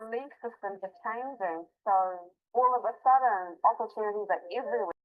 belief systems are changing, so all of a sudden opportunities are everywhere.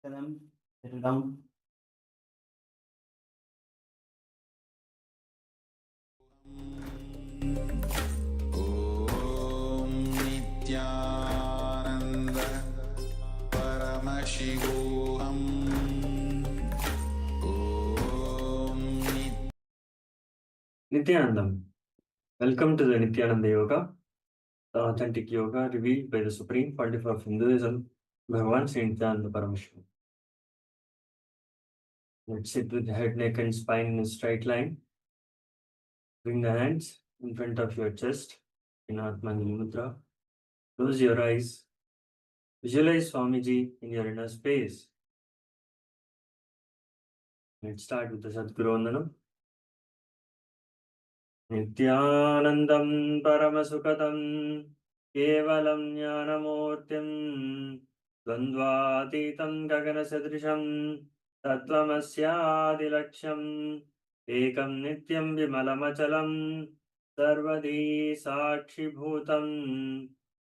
Settle down. Om Nithyananda Paramashivam. Om Nithyanandam. Welcome to the Nithyananda Yoga, the authentic yoga revealed by the Supreme Pontiff of Hinduism, Bhagavan Nithyananda Paramashivam. Let's sit with the head, neck, and spine in a straight line. Bring the hands in front of your chest in Atmanjali Mudra. Close your eyes. Visualize Swamiji in your inner space. Let's start with the Sadguru Vandanam. Nithyanandam Paramasukhatam Kevalam Jnanamurtim Dvandvatitam Gaganasadrisham Tattvamasyaadilaksham Ekam Nityam Vimalamachalam Sarvadi Sakshibhutam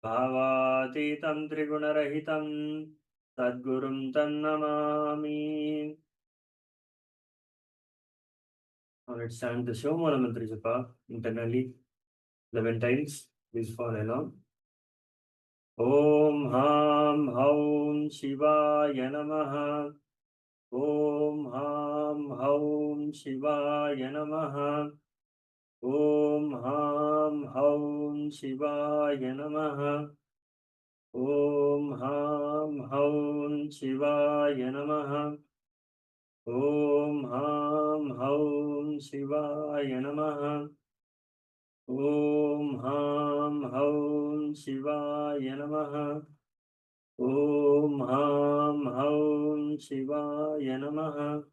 Bhavatitam Trigunarahitam Sadgurum Tam Namami. Now let's chant the Shomala Mantra Japa internally 11 times. Please follow along. Om Ham Haum Shivaya Namaha. Om Ham Haum Shivaya Namaha. Om Ham Haum Shivaya Namaha. Om Ham Haum Shivaya Namaha. Om Ham Haum Shivaya Namaha. Om Ham Haum Shivaya Namaha. Om Ham Haum Shivaya Namaha.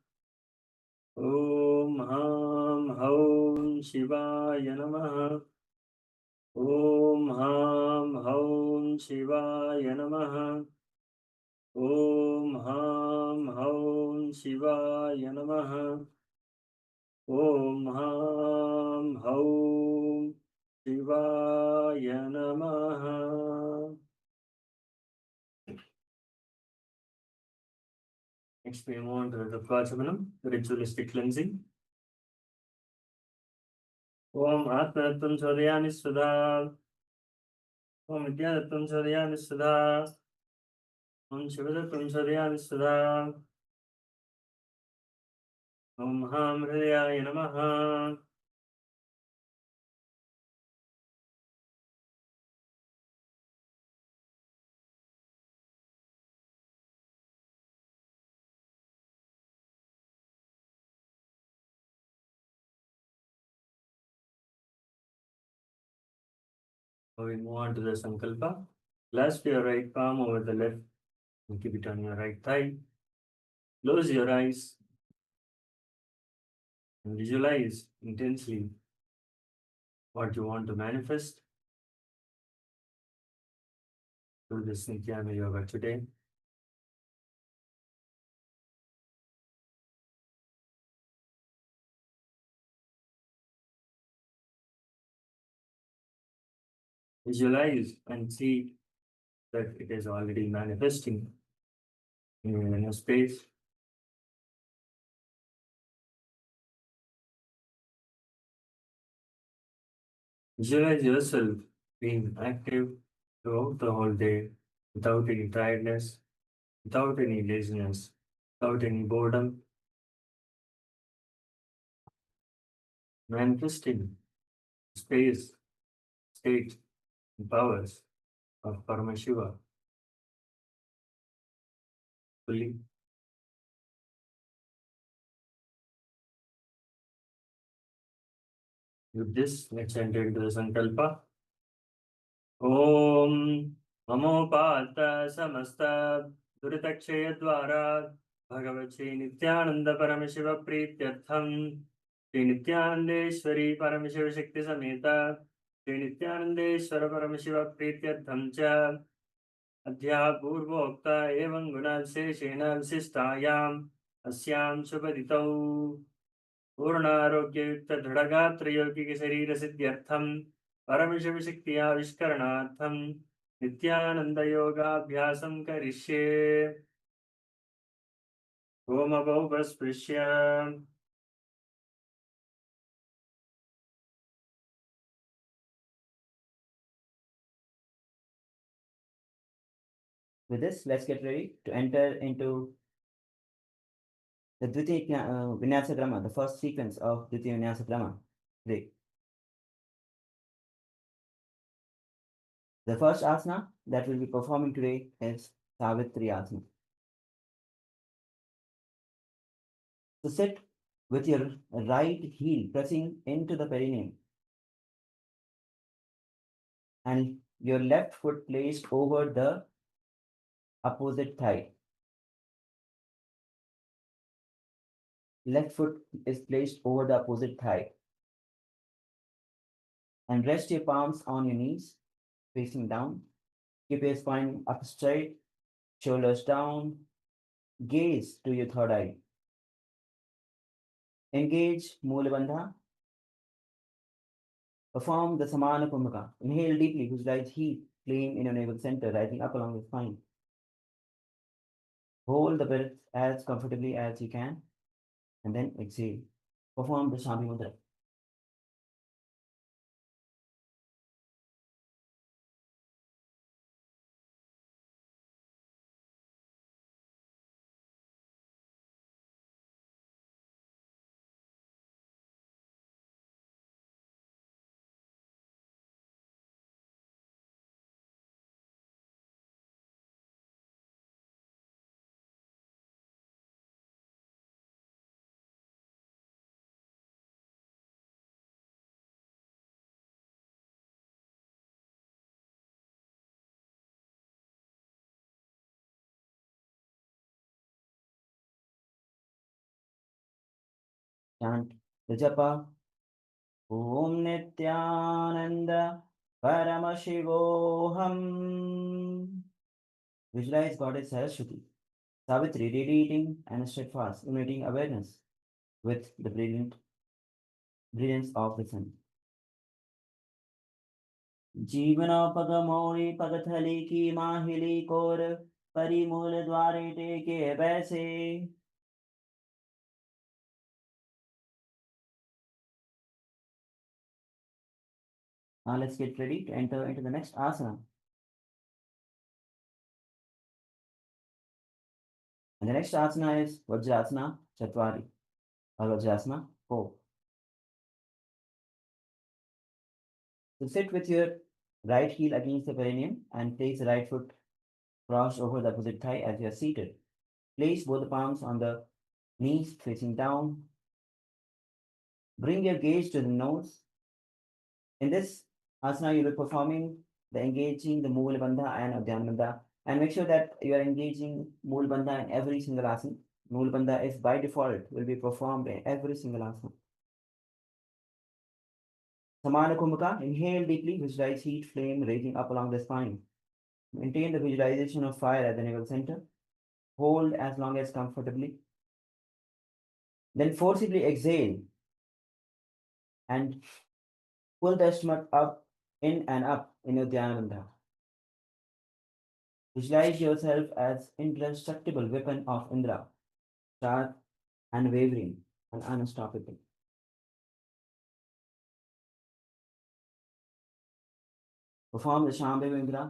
Om Ham Haum Shivaya Namaha. Om Ham Haum Shivaya Namaha. Om Ham Haum Shivaya Namaha. Om Ham Haum Shivaya Namaha. Next, we move on to the Vachamanam, ritualistic cleansing. Om Atmanatvam Chodayami Sudha. Om Vidyanatvam Chodayami Sudha. Om Shivadatvam Chodayami Sudha. Om Ham Hridayaya Namaha. Now we move on to the Sankalpa. Clasp your right palm over the left and keep it on your right thigh. Close your eyes and visualize intensely what you want to manifest through this Nithyananda Yoga today. Visualize and see that it is already manifesting in your inner space. Visualize yourself being active throughout the whole day without any tiredness, without any laziness, without any boredom, manifesting space, state, and powers of Paramashiva fully. With this, let's enter into the Sankalpa. Om Mamopata Samasta Duritakshaya Dwara Bhagavati Nithyananda Paramashiva Prityartham Shri Nithyanandeshwari Paramashiva Shakti Sameta Shri Nithyanandeshwara Paramashiva Prityartham Cha Adhya Purvokta Evam Gunalseshena Visistayam Asyam Shubhaditau Purnarogya Dhragatra Yogi Sarira Siddhyartham Paramashiva Shakti Avishkaranatham Nithyananda Yoga Abhyasam Karishye Om Abhaupasprishyam. With this, let's get ready to enter into the Vinyasa Krama, the first sequence of Vinyasa Krama. Today. The first asana that we'll be performing today is Savitri Asana. So sit with your right heel pressing into the perineum and your left foot placed over the opposite thigh. Left foot is placed over the opposite thigh. And rest your palms on your knees, facing down. Keep your spine up straight, shoulders down. Gaze to your third eye. Engage Mula Bandha. Perform the Samana Kumaka. Inhale deeply, visualize heat, flame in your navel center, rising up along the spine. Hold the breath as comfortably as you can, and then exhale. Perform the Shanti Mudra. Chant the japa. Om Nithyananda Paramashivoham. Visualize Goddess Saraswati, Savitri radiating and steadfast, emanating awareness with the brilliance of the sun. जीवनोपगमौरी पगथली की माहिली core परिमूल द्वारे टेके बैसे. Now let's get ready to enter into the next asana. And the next asana is Vajrasana Chatwari or Vajrasana 4. So sit with your right heel against the perineum and place the right foot crossed over the opposite thigh as you are seated. Place both the palms on the knees facing down. Bring your gaze to the nose. In this asana, you'll be performing the engaging the Mula Bandha and Udyan Bandha. And make sure that you are engaging Mula Bandha in every single asana. Mula Bandha is by default will be performed in every single asana. Samana Kumbhaka, inhale deeply, visualize heat flame raising up along the spine. Maintain the visualization of fire at the navel center. Hold as long as comfortably. Then forcibly exhale and pull the stomach up in and up in your Dhyana Bandha. Visualize yourself as indestructible weapon of Indra, sharp, unwavering, and unstoppable. Perform the Shambhavi Mudra.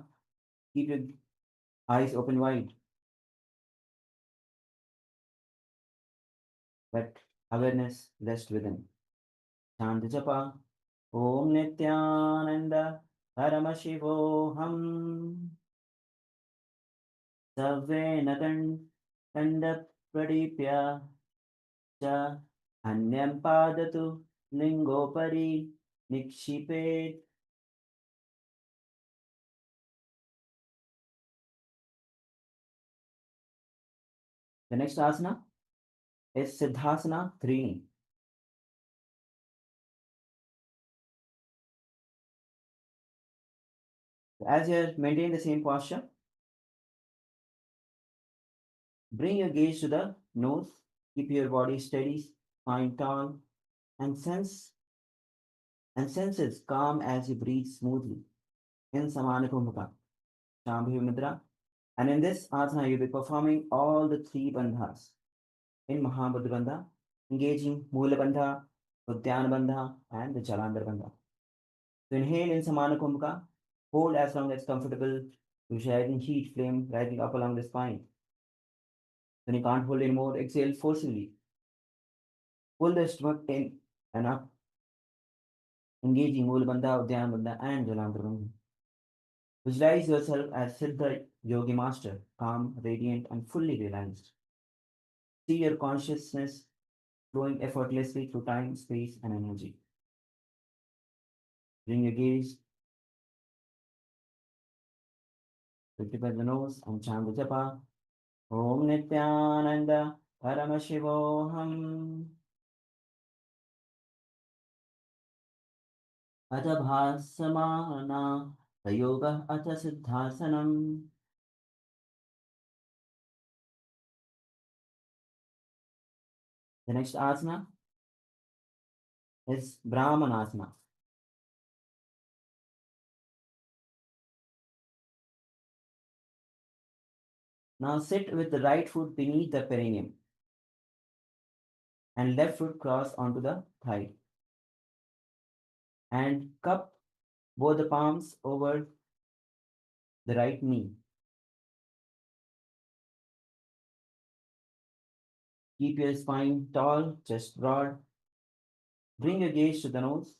Keep your eyes open wide. But awareness rests within. Chant japa. Om Nithyananda Paramashivoham. Savena kanda pradipya cha anyam padatu lingopari nikshipet. The next asana is Siddhasana 3. As you maintain the same posture, bring your gaze to the nose, keep your body steady, spine tall, and senses calm as you breathe smoothly in Samana Kumbhaka, Shambhavi Mudra. And in this asana, you'll be performing all the 3 bandhas in Mahabhuta Bandha, engaging Mula Bandha, Udyana Bandha, and the Jalandhar Bandha. So inhale in Samana Kumbhaka, hold as long as comfortable, visualizing heat flame rising up along the spine. When you can't hold anymore, exhale forcefully. Pull the stomach in and up, engaging Mula Bandha, Udyana Bandha, and Jalandhar Bandha. Visualize yourself as Siddha Yogi Master, calm, radiant, and fully realized. See your consciousness flowing effortlessly through time, space, and energy. Bring your gaze to the nose and chant the japa. Om Nithyananda Paramashivoham. Atha bhasamana yoga atha siddhasanam. The next asana is Brahmanasana. Now sit with the right foot beneath the perineum and left foot cross onto the thigh. And cup both the palms over the right knee. Keep your spine tall, chest broad. Bring your gaze to the nose.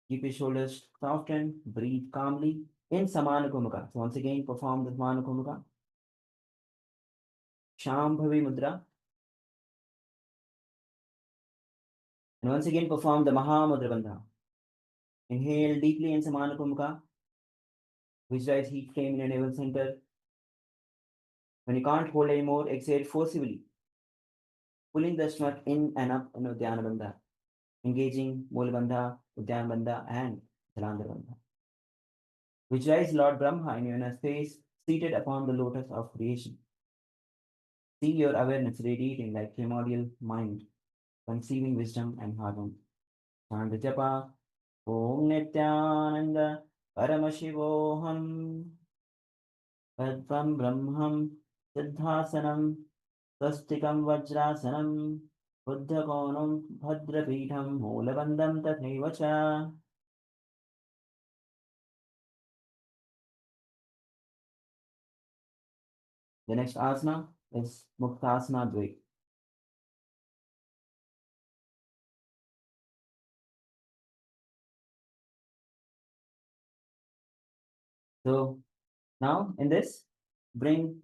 Keep your shoulders softened. Breathe calmly in Samana Kumaka. So once again, perform the Samana Kumaka. Shambhavi Mudra. And once again, perform the Mahamudra Bandha. Inhale deeply in Samana Kumaka. Visualize heat flame in your navel center. When you can't hold anymore, exhale forcibly, pulling the stomach in and up in Udyana Bandha, engaging Mula Bandha, Udyana Bandha, and Jalandhar Bandha. Visualize Lord Brahma in your inner space, seated upon the lotus of creation. See your awareness radiating like primordial mind, conceiving wisdom and harmony. Chant the japa. Om Nithyananda Paramashivoham. Padvam Brahmam Siddhasanam Swastikam Vajrasanam Buddhakonam Bhadrapitham Mulabandham Tathaiva cha. The next asana is Muktasana Dvai. So now in this, bring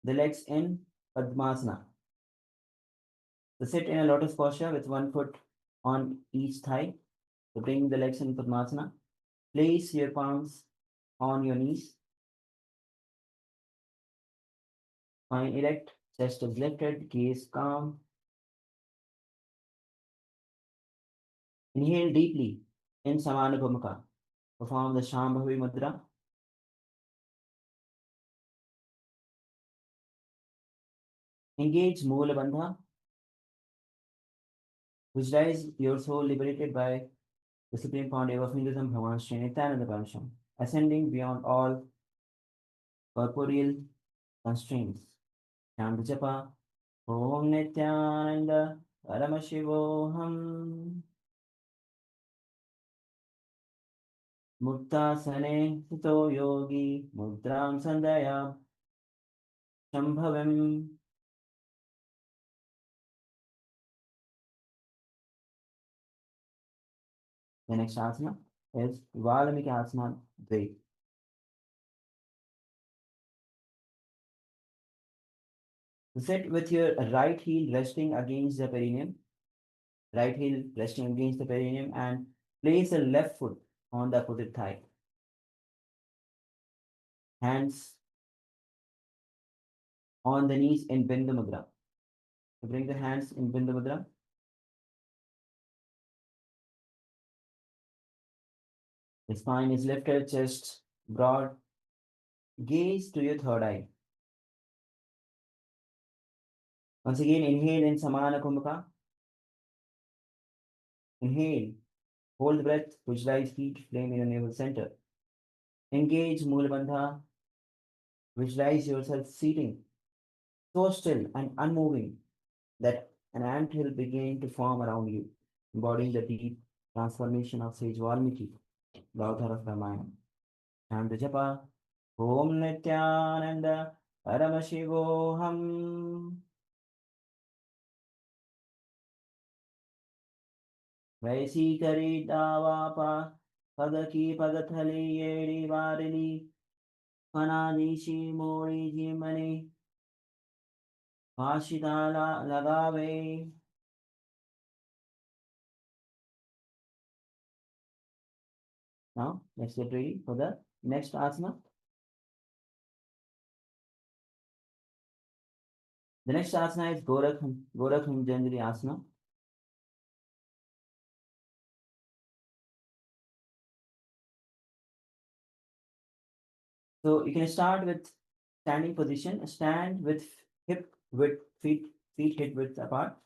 the legs in Padmasana. So sit in a lotus posture with one foot on each thigh. So bring the legs in Padmasana. Place your palms on your knees. Spine erect, chest is lifted, gaze calm. Inhale deeply in Samana Bhumika. Perform the Shambhavi Mudra. Engage Mula Bandha. Visualize your soul liberated by the supreme founder of Hinduism, Bhagavan Sri Nithyananda Yoga, ascending beyond all corporeal constraints. Chant japa, Om Nithyananda Paramashivoham. Muktasane Sito Yogi Mudram Sandaya Shambhavim. The next asana is Valmiki Asana Dve. Sit with your right heel resting against the perineum, and place the left foot on the opposite thigh. Hands on the knees in Bindu Mudra. So bring the hands in Bindu Mudra. The spine is lifted, chest broad. Gaze to your third eye. Once again, inhale in Samana Kumbhaka. Inhale, hold the breath, visualize heat flame in your navel center. Engage Mula Bandha. Visualize yourself seating, so still and unmoving that an anthill begin to form around you, embodying the deep transformation of Sage Valmiki, the author of Ramayana. Chant the japa, Om Nithyananda Paramashivoham. वैसी करी दावापा पद की पदथली येड़ी वारिली फनादीशी मोड़ी जीमनी भाषिताला लगावे. Now let's get ready for the next asana. The next asana is Gorakh asana. So you can start with standing position. Stand with hip width, feet hip width apart.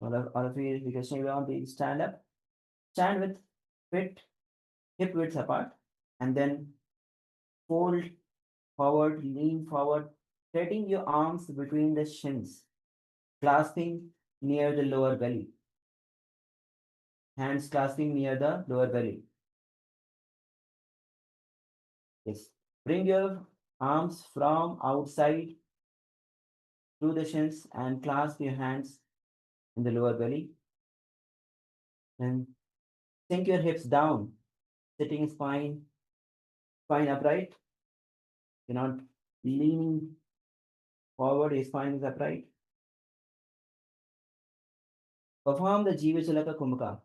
All of you, if you can stay on the stand up. Stand with hip width apart, and then fold forward, lean forward, setting your arms between the shins, clasping near the lower belly. Hands clasping near the lower belly. Yes. Bring your arms from outside through the shins and clasp your hands in the lower belly. And sink your hips down, sitting spine upright. You're not leaning forward, your spine is upright. Perform the Jiva Chalaka Kumbhaka.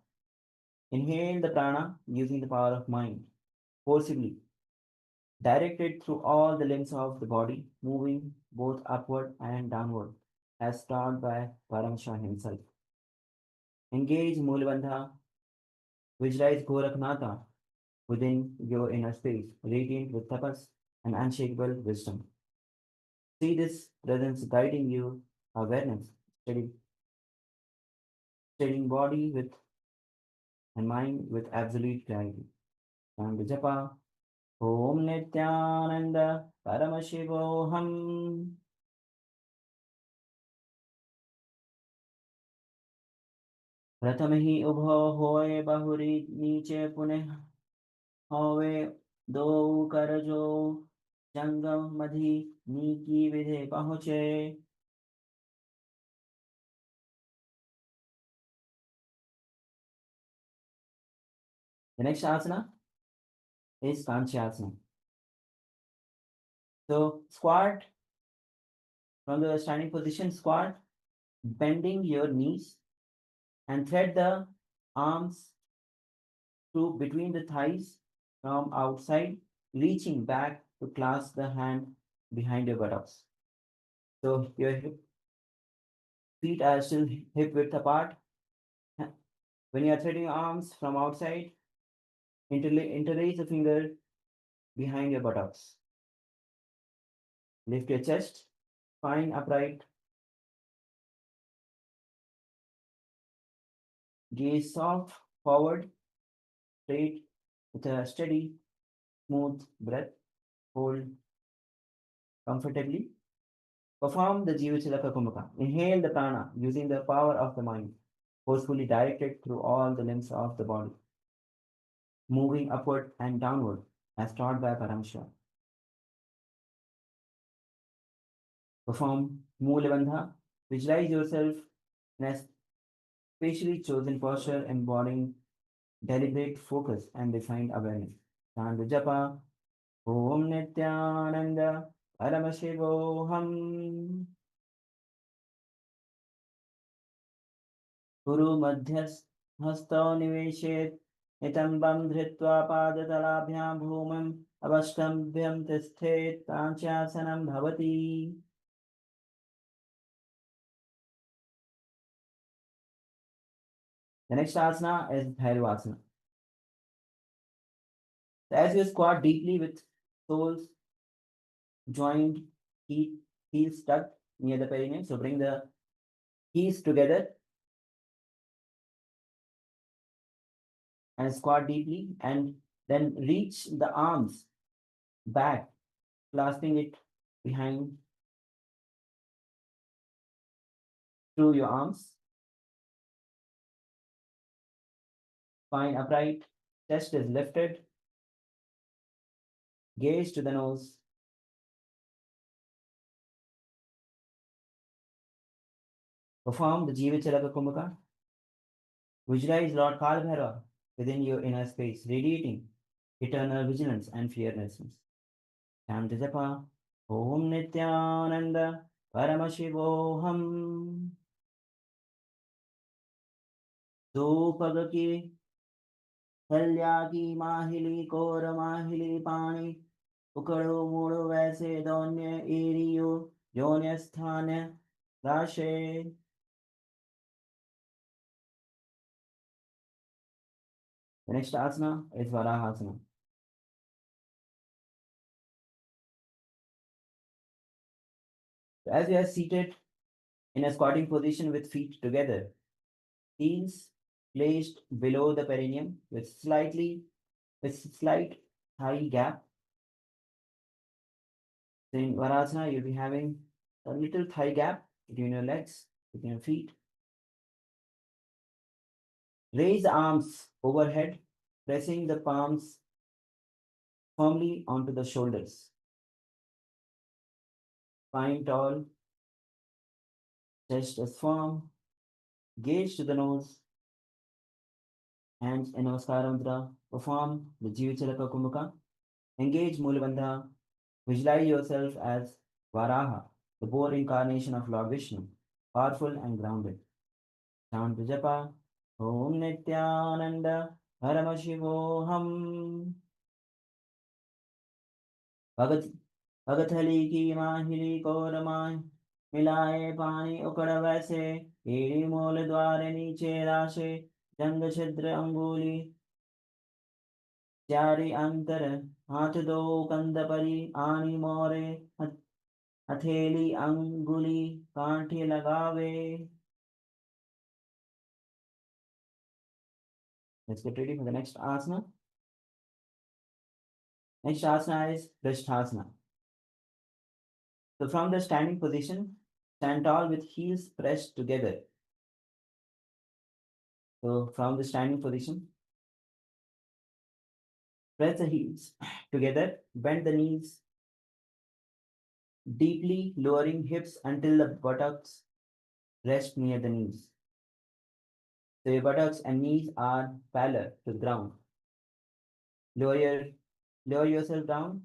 Inhale the prana using the power of mind, forcibly. Direct it through all the limbs of the body, moving both upward and downward, as taught by Paramashiva himself. Engage Mulabandha. Visualize Gorakhnatha within your inner space, radiant with tapas and unshakable wisdom. See this presence guiding you, awareness, steadying body with and mind with absolute clarity. And the japa, Om Nithyananda Paramashivoham. प्रथम ही उभो होए बहुरी नीचे पुनः होवे दो कर जो जंगम मधि नीकी विधे पहुँचे. The next asana is Kanchasana. So squat from the standing position, squat, bending your knees and thread the arms through between the thighs from outside, reaching back to clasp the hand behind your buttocks. So your feet are still hip width apart. When you are threading your arms from outside, interlace the finger behind your buttocks. Lift your chest, spine upright. Gaze soft, forward, straight, with a steady, smooth breath. Hold comfortably. Perform the Jivachalaka Kumbhaka. Inhale the prana using the power of the mind, forcefully directed through all the limbs of the body, moving upward and downward as taught by Paramashiva. Perform Moola Bandha. Visualize yourself in a specially chosen posture embodying deliberate focus and refined awareness. Chant Japa Om Nithyananda Paramashivoham Guru Madhyas Hasto Niveshet Nitambam Dhritva Padatalabhyam Bhumam Avastambhyam Tisthet Tanchasanam Bhavati. The next asana is Bhairavasana. So as you squat deeply with soles joined, heels tucked near the perineum. So bring the heels together and squat deeply, and then reach the arms back, clasping it behind through your arms. Spine upright, chest is lifted, gaze to the nose. Perform the Jivachalaka Kumbhaka. Visualize Lord Kalbhairava within your inner space, radiating eternal vigilance and fearlessness. Chant Japa Om Nithyananda Paramashivoham. दो पग की हल्या की माहिली core माहिली पानी उकड़ो मोड़ो वैसे दौन्य एरियो योन्य स्थान राशे. The next asana is Varahasana. So as you are seated in a squatting position with feet together, heels placed below the perineum with slight thigh gap. So in Varasana, you'll be having a little thigh gap between your legs, between your feet. Raise the arms overhead, pressing the palms firmly onto the shoulders. Spine tall, chest is firm, gaze to the nose, hands in Namaskara Mudra. Perform the Jivachalaka Kumbhaka. Engage Moola Bandha. Visualize yourself as Varaha, the boar incarnation of Lord Vishnu, powerful and grounded. Chant Japa Om Nithyananda Paramashivoham. भगथली की माहिली core माह मिलाए पानी उकड़ वैसे एड़ी मोल द्वार नीचे राशे जंग छिद्र अंगुली चारी अंतर हाथ दो कंद परी आनी मोरे हथेली अंगुली कांठे लगावे. Let's get ready for the next asana. Next asana is Prishthasana. So from the standing position, stand tall with heels pressed together. So from the standing position, press the heels together, bend the knees deeply, lowering hips until the buttocks rest near the knees. So your buttocks and knees are parallel to the ground. Lower yourself down,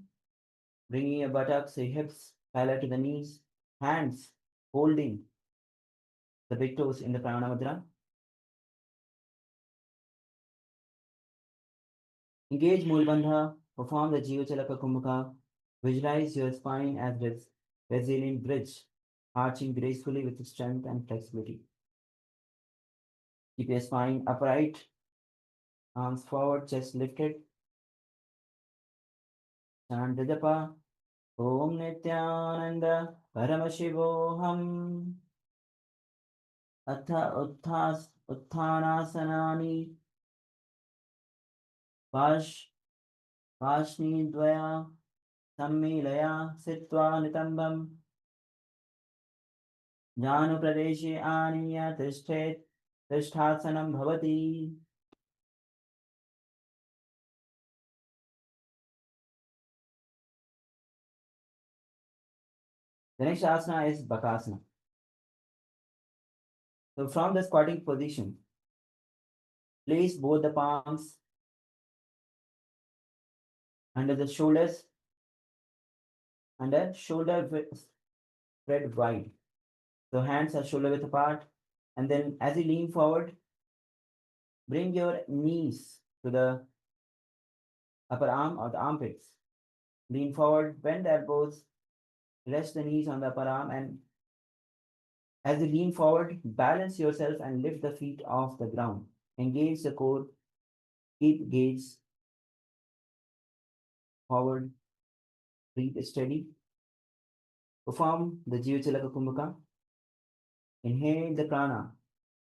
bringing your buttocks, your hips parallel to the knees, hands holding the big toes in the pranayama mudra. Engage Moola Bandha, perform the Jivachalaka Kumbhaka. Visualize your spine as this resilient bridge, arching gracefully with strength and flexibility. Keep your spine upright, arms forward, chest lifted. Chant Japa Om Nithyananda Paramashivoham. Atha Utthas Uttanasanani Vashni Dvaya Sammilaya Sitva Nitambam Jnanu Pradeshi Aniya Tishthasanam Bhavati. The next asana is Bakasana. So from the squatting position, place both the palms under the shoulders and the shoulder spread wide. So hands are shoulder width apart. And then as you lean forward, bring your knees to the upper arm or the armpits. Lean forward, bend the elbows, rest the knees on the upper arm, and as you lean forward, balance yourself and lift the feet off the ground. Engage the core, keep gaze forward, breathe steady. Perform the Jivachalaka Kumbhaka. Inhale the prana,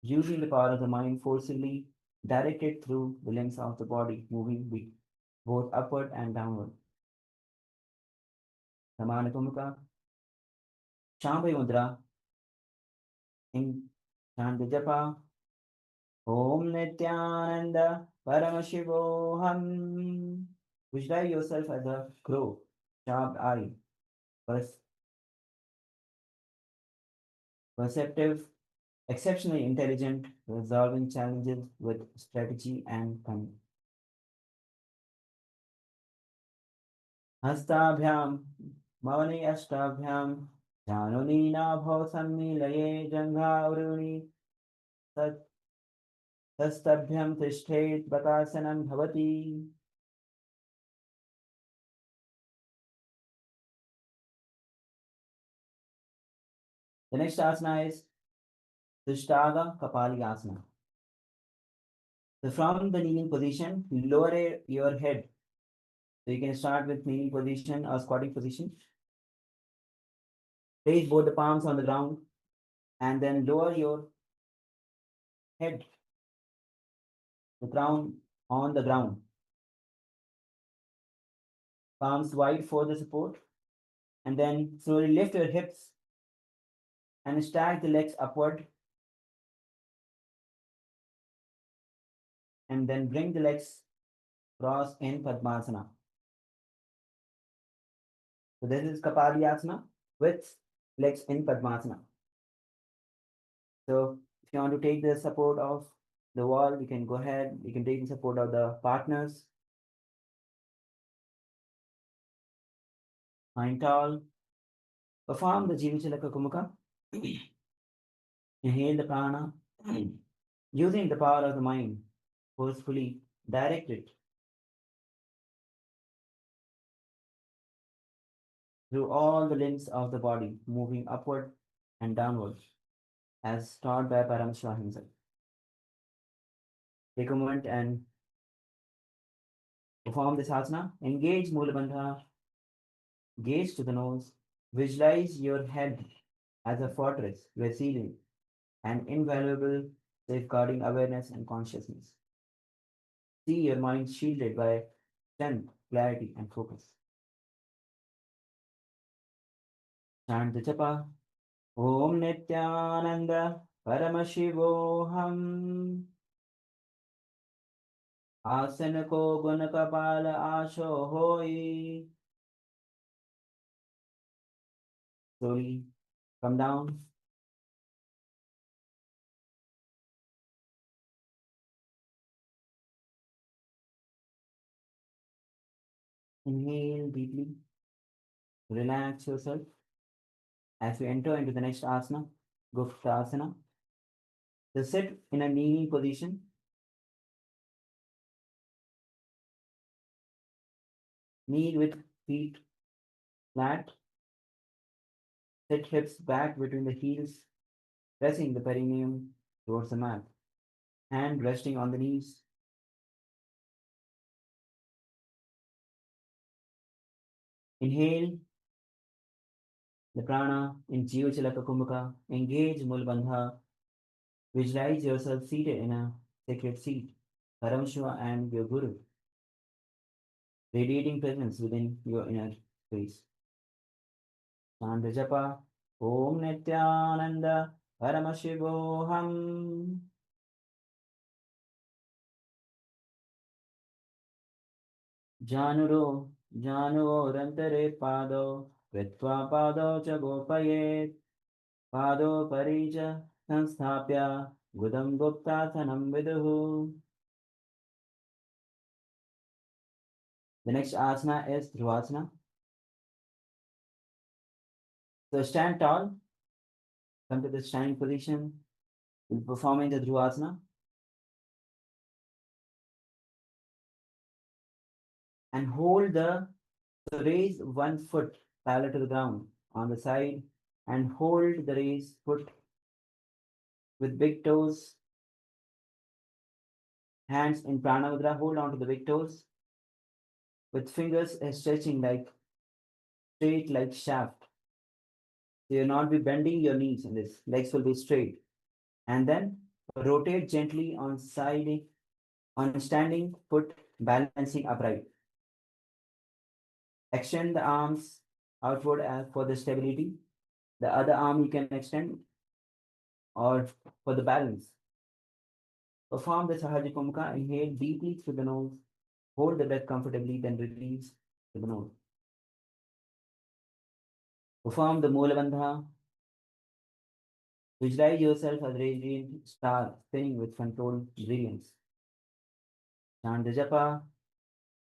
using the power of the mind forcibly directed through the limbs of the body, moving both upward and downward. Samana Kumbhaka. Shambhavi Mudra. In Chant Japa. Om Nithyananda Paramashivoham. Visualize yourself as a crow, sharp eye, perceptive, exceptionally intelligent, resolving challenges with strategy and cunning. Hastabhyam, Mavani Ashtabhyam, Januni Nabho Sammilaye Jangha Uruni, Tastabhyam Tishtet Bakasanam Bhavati. The next asana is Tishtaga Kapali Asana. So from the kneeling position, lower your head. So you can start with kneeling position or squatting position. Place both the palms on the ground and then lower your head, the ground on the ground. Palms wide for the support. And then slowly lift your hips and stack the legs upward. And then bring the legs cross in Padmasana. So this is Kapaliyasana with legs in Padmasana. So if you want to take the support of the wall, you can go ahead. You can take the support of the partners. Lying tall. Perform the Jivachalaka Kumbhaka. Inhale the prana. Using the power of the mind, forcefully direct it through all the limbs of the body, moving upward and downward, as taught by Paramashiva himself. Take a moment and perform this asana. Engage Mula Bandha, gaze to the nose, visualize your head as a fortress, resilient and invaluable, safeguarding awareness and consciousness. See your mind shielded by strength, clarity, and focus. Chant the japa. Om Nithyananda Paramashivoham. Asana ko gun kapala asho hoi. Slowly come down. Inhale deeply. Relax yourself. As we enter into the next asana, Guptasana. So sit in a kneeling position. Kneel with feet flat. Sit hips back between the heels, pressing the perineum towards the mat. Hand resting on the knees. Inhale the prana in Jivachalaka Kumbhaka. Engage Mula Bandha. Visualize yourself seated in a sacred seat, Paramashiva and your Guru, radiating presence within your inner space. Chant japa, Om Nithyananda Paramashivoham. Januro, Janurantare Pado, Vetva Pado Chagopayet, Pado Parija, Sanstapya, Gudam Gupta Sanam Viduhu. The next asana is Dhruvasana. So stand tall, come to the standing position, performing the Dhruvasana. And hold so raise one foot parallel to the ground on the side and hold the raised foot with big toes, hands in prana mudra, hold on to the big toes with fingers stretching like straight like shaft. So you'll not be bending your knees in this, legs will be straight. And then rotate gently on standing foot, balancing upright. Extend the arms outward for the stability. The other arm you can extend or for the balance. Perform the Sahajikumka. Inhale deeply through the nose. Hold the breath comfortably, then release through the nose. Perform the Mula Bandha. Visualize yourself as a radiant star spinning with controlled brilliance. Chant the japa.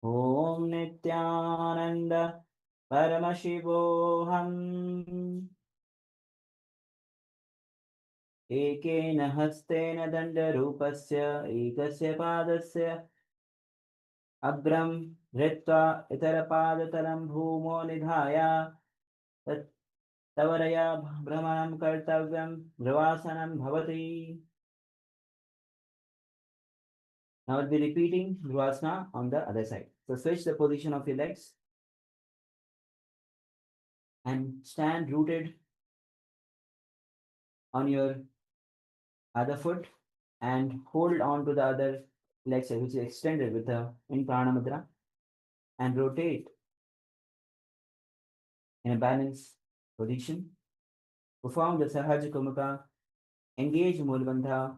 Om Nithyananda Paramashivoham. एकेन हस्तेन दण्डरूपस्य एकस्य पादस्य अग्रं धृत्वा इतरपादतलं भूमौ निधाय तवरया भ्रमणं कर्तव्यं ध्रुवासनं भवति. Now we'll be repeating Dhruvasana on the other side. So switch the position of your legs and stand rooted on your other foot and hold on to the other leg side, which is extended with the in prana mudra, and rotate in a balanced position. Perform the Sahaja Kumaka, engage Mulbandha.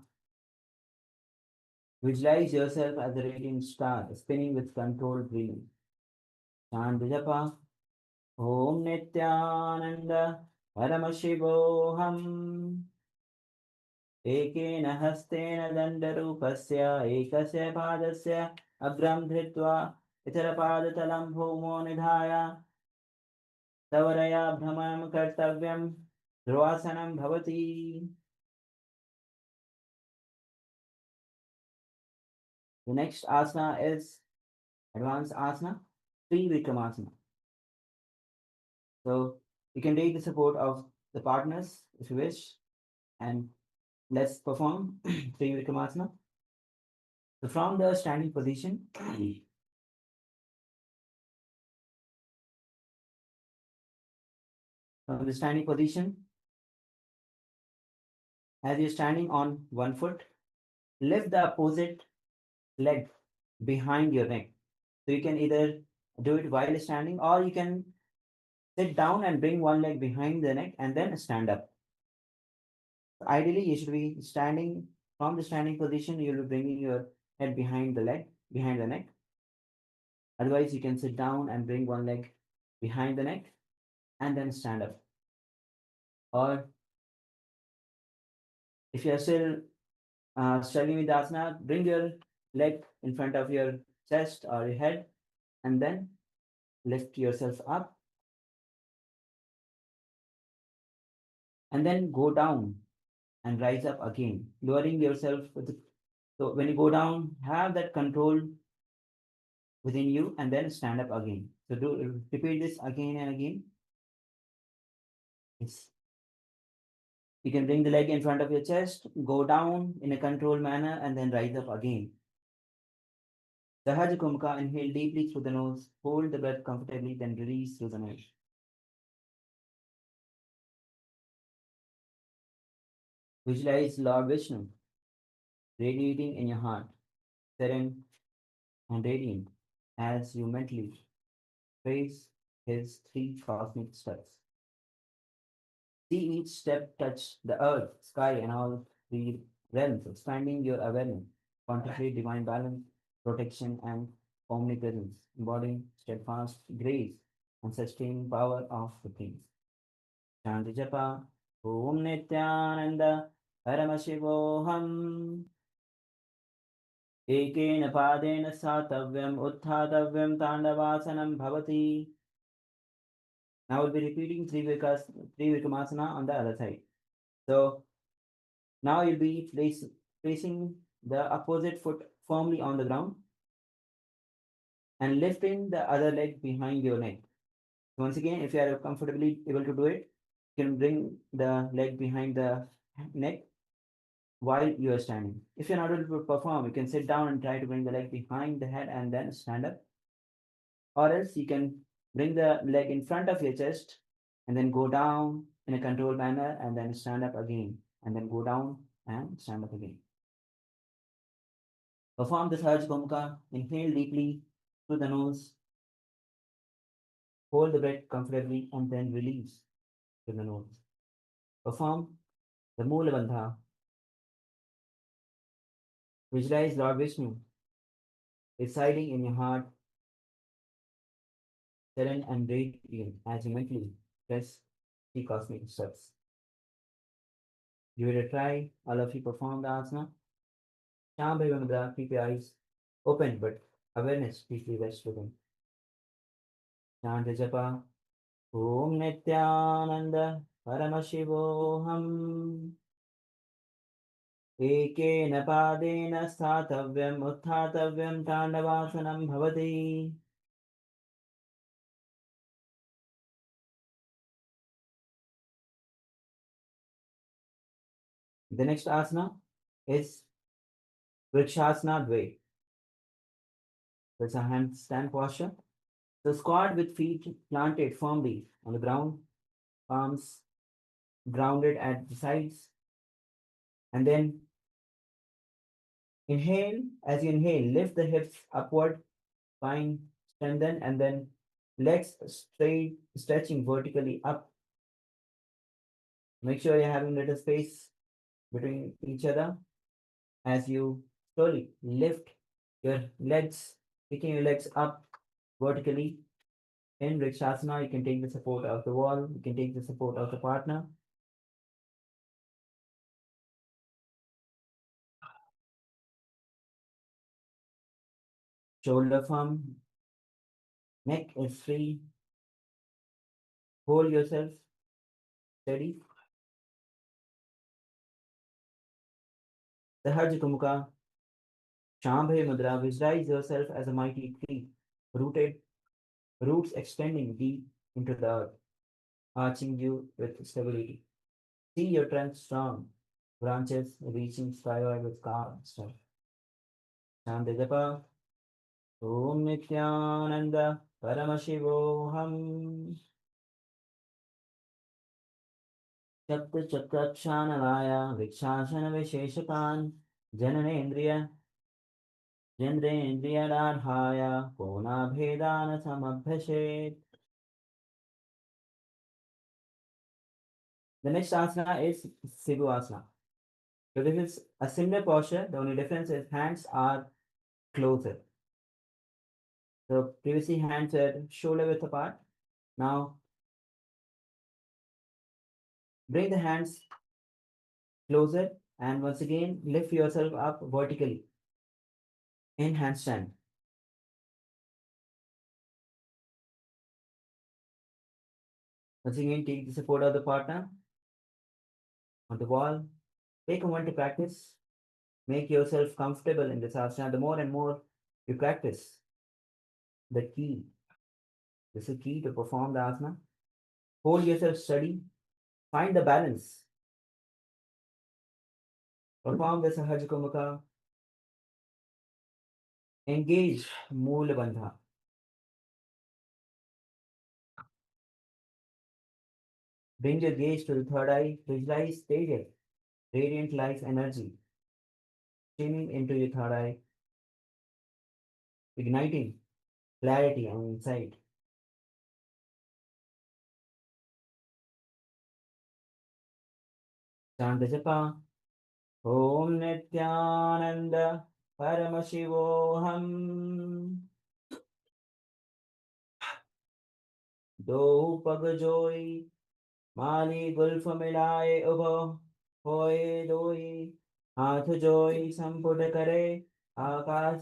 Visualize yourself as a radiant star spinning with controlled breathing. Chant japa. Om Nithyananda Paramashivoham. एकेन हस्तेन दण्डरूपस्य एकस्य पादस्य अग्रं धृत्वा इतरपादतलं भूमौ निधाय तवरया भ्रमणं कर्तव्यं ध्रुवासनं भवति. The next asana is advanced asana, Trivikramasana. So you can take the support of the partners if you wish, and let's perform Trivikramasana. So from the standing position, as you're standing on one foot, lift the opposite leg behind your neck. So you can either do it while standing, or you can sit down and bring one leg behind the neck and then stand up. Ideally, you should be standing from the standing position. You'll be bringing your head behind the neck. Otherwise, you can sit down and bring one leg behind the neck and then stand up. Or if you are still struggling with asana, bring your leg in front of your chest or your head and then lift yourself up. And then go down and rise up again, lowering yourself so when you go down, have that control within you and then stand up again. So repeat this again and again. Yes. You can bring the leg in front of your chest, go down in a controlled manner and then rise up again. Sahaja Kumka, inhale deeply through the nose, hold the breath comfortably, then release through the nose. Visualize Lord Vishnu radiating in your heart, serene and radiant as you mentally trace his three cosmic steps. See each step touch the earth, sky, and all three realms, expanding your awareness. Contemplate divine balance, protection, and omnipresence, embodying steadfast grace and sustaining power of the things. Shanti Japa, Om Nithyananda, Paramashivoham. एकेन पादेन स्थातव्यम् उत्थातव्यं ताण्डवासनं भवति. Now we'll be repeating three Vikamasana on the other side. So now you'll be placing the opposite foot firmly on the ground and lifting the other leg behind your neck. Once again, if you are comfortably able to do it, you can bring the leg behind the neck while you are standing. If you're not able to perform, you can sit down and try to bring the leg behind the head and then stand up. Or else you can bring the leg in front of your chest and then go down in a controlled manner and then stand up again and then go down and stand up again. Perform the Sahaj Gomka. Inhale deeply through the nose. Hold the breath comfortably and then release through the nose. Perform the Moola Bandha. Visualize Lord Vishnu residing in your heart, serene and radiant as you mentally press three cosmic steps. Give it a try. All of you perform the asana. Shambhava Mudra, keep your eyes open, but awareness deeply rests within. Chant Japa. Om Nithyananda Paramashivoham. Ekena padena sthathavyam utthatavyam tandavasanam bhavati. The next asana is Vrikshasana Dve. It's a handstand posture. So squat with feet planted firmly on the ground, palms grounded at the sides, and then inhale. As you inhale, lift the hips upward, spine strengthen, and then legs straight, stretching vertically up. Make sure you're having little space between each other as you slowly lift your legs, picking your legs up vertically. In Vrikshasana, you can take the support of the wall, you can take the support of the partner. Shoulder firm, neck is free. Hold yourself steady. Sahaj Mukha, Shambhava Mudra, visualize yourself as a mighty tree, rooted, roots extending deep into the earth, arching you with stability. See your trunk strong, branches reaching skyward with calm strength. Shanti Japa, Om Nithyananda Paramashivoham. Chapta Chakrakshanalaya Vikshashana Visheshakan Jananendriya Jendrendriya Radhaya Pona Bhedana Samabhashet. The next asana is Sibu Asana. So this is a similar posture. The only difference is hands are closer. So previously hands were shoulder width apart. Now bring the hands closer and once again lift yourself up vertically in handstand. Once again, take the support of the partner on the wall. Take a moment to practice. Make yourself comfortable in this asana. The more and more you practice, the key. This is key to perform the asana. Hold yourself steady. Find the balance. Perform the Sahaj Mukha. Engage Moola Bandha. Bring your gaze to the third eye. Visualize stadium, radiant life energy streaming into your third eye, igniting clarity and insight. Chant the japa. Om Nithyananda Paramashivoham. दो पग जोई माली Gulf मिलाए उभो होए दोई हाथ जोई संपुट करे आकाश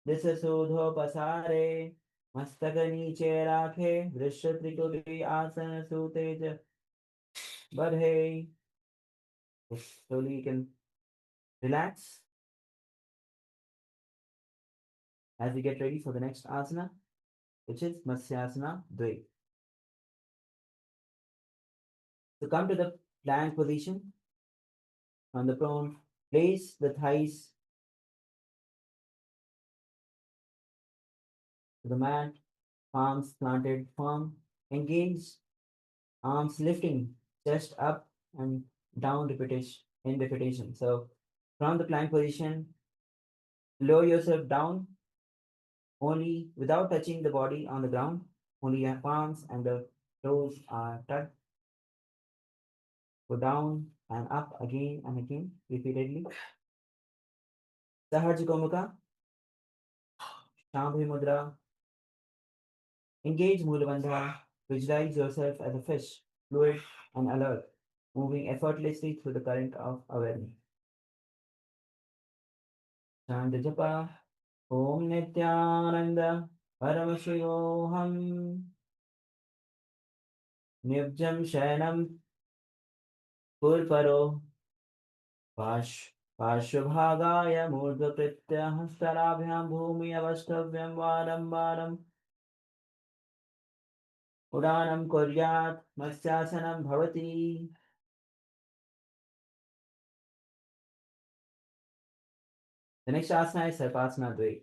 this सूधो पसारे मस्तक नीचे राखे दृश्य त्रिकुटी आसन सुतेज बढ़े. Slowly you can relax as we get ready for the next asana, which is Matsyasana Dve. So come to the plank position. On the prone, place the thighs to the mat, palms planted firm, engage, arms lifting, chest up and down repetition in repetition. So from the plank position, lower yourself down only without touching the body on the ground. Only your palms and the toes are tucked. Go down and up again and again repeatedly. Sahaj Gomukha, Shambhi Mudra. Engage Mulabandha. Visualize yourself as a fish, fluid and alert, moving effortlessly through the current of awareness. Chant the japa. Om Nithyananda Paramashivoham. Nibjam Shayanam Purparo Parshvabhagaya Murdhakritya Hastarabhyam Bhumi Avastavyam Varam Varam Udanam Kuryat Matsyasanam Bhavati. The next asana is Sarpasana Dve.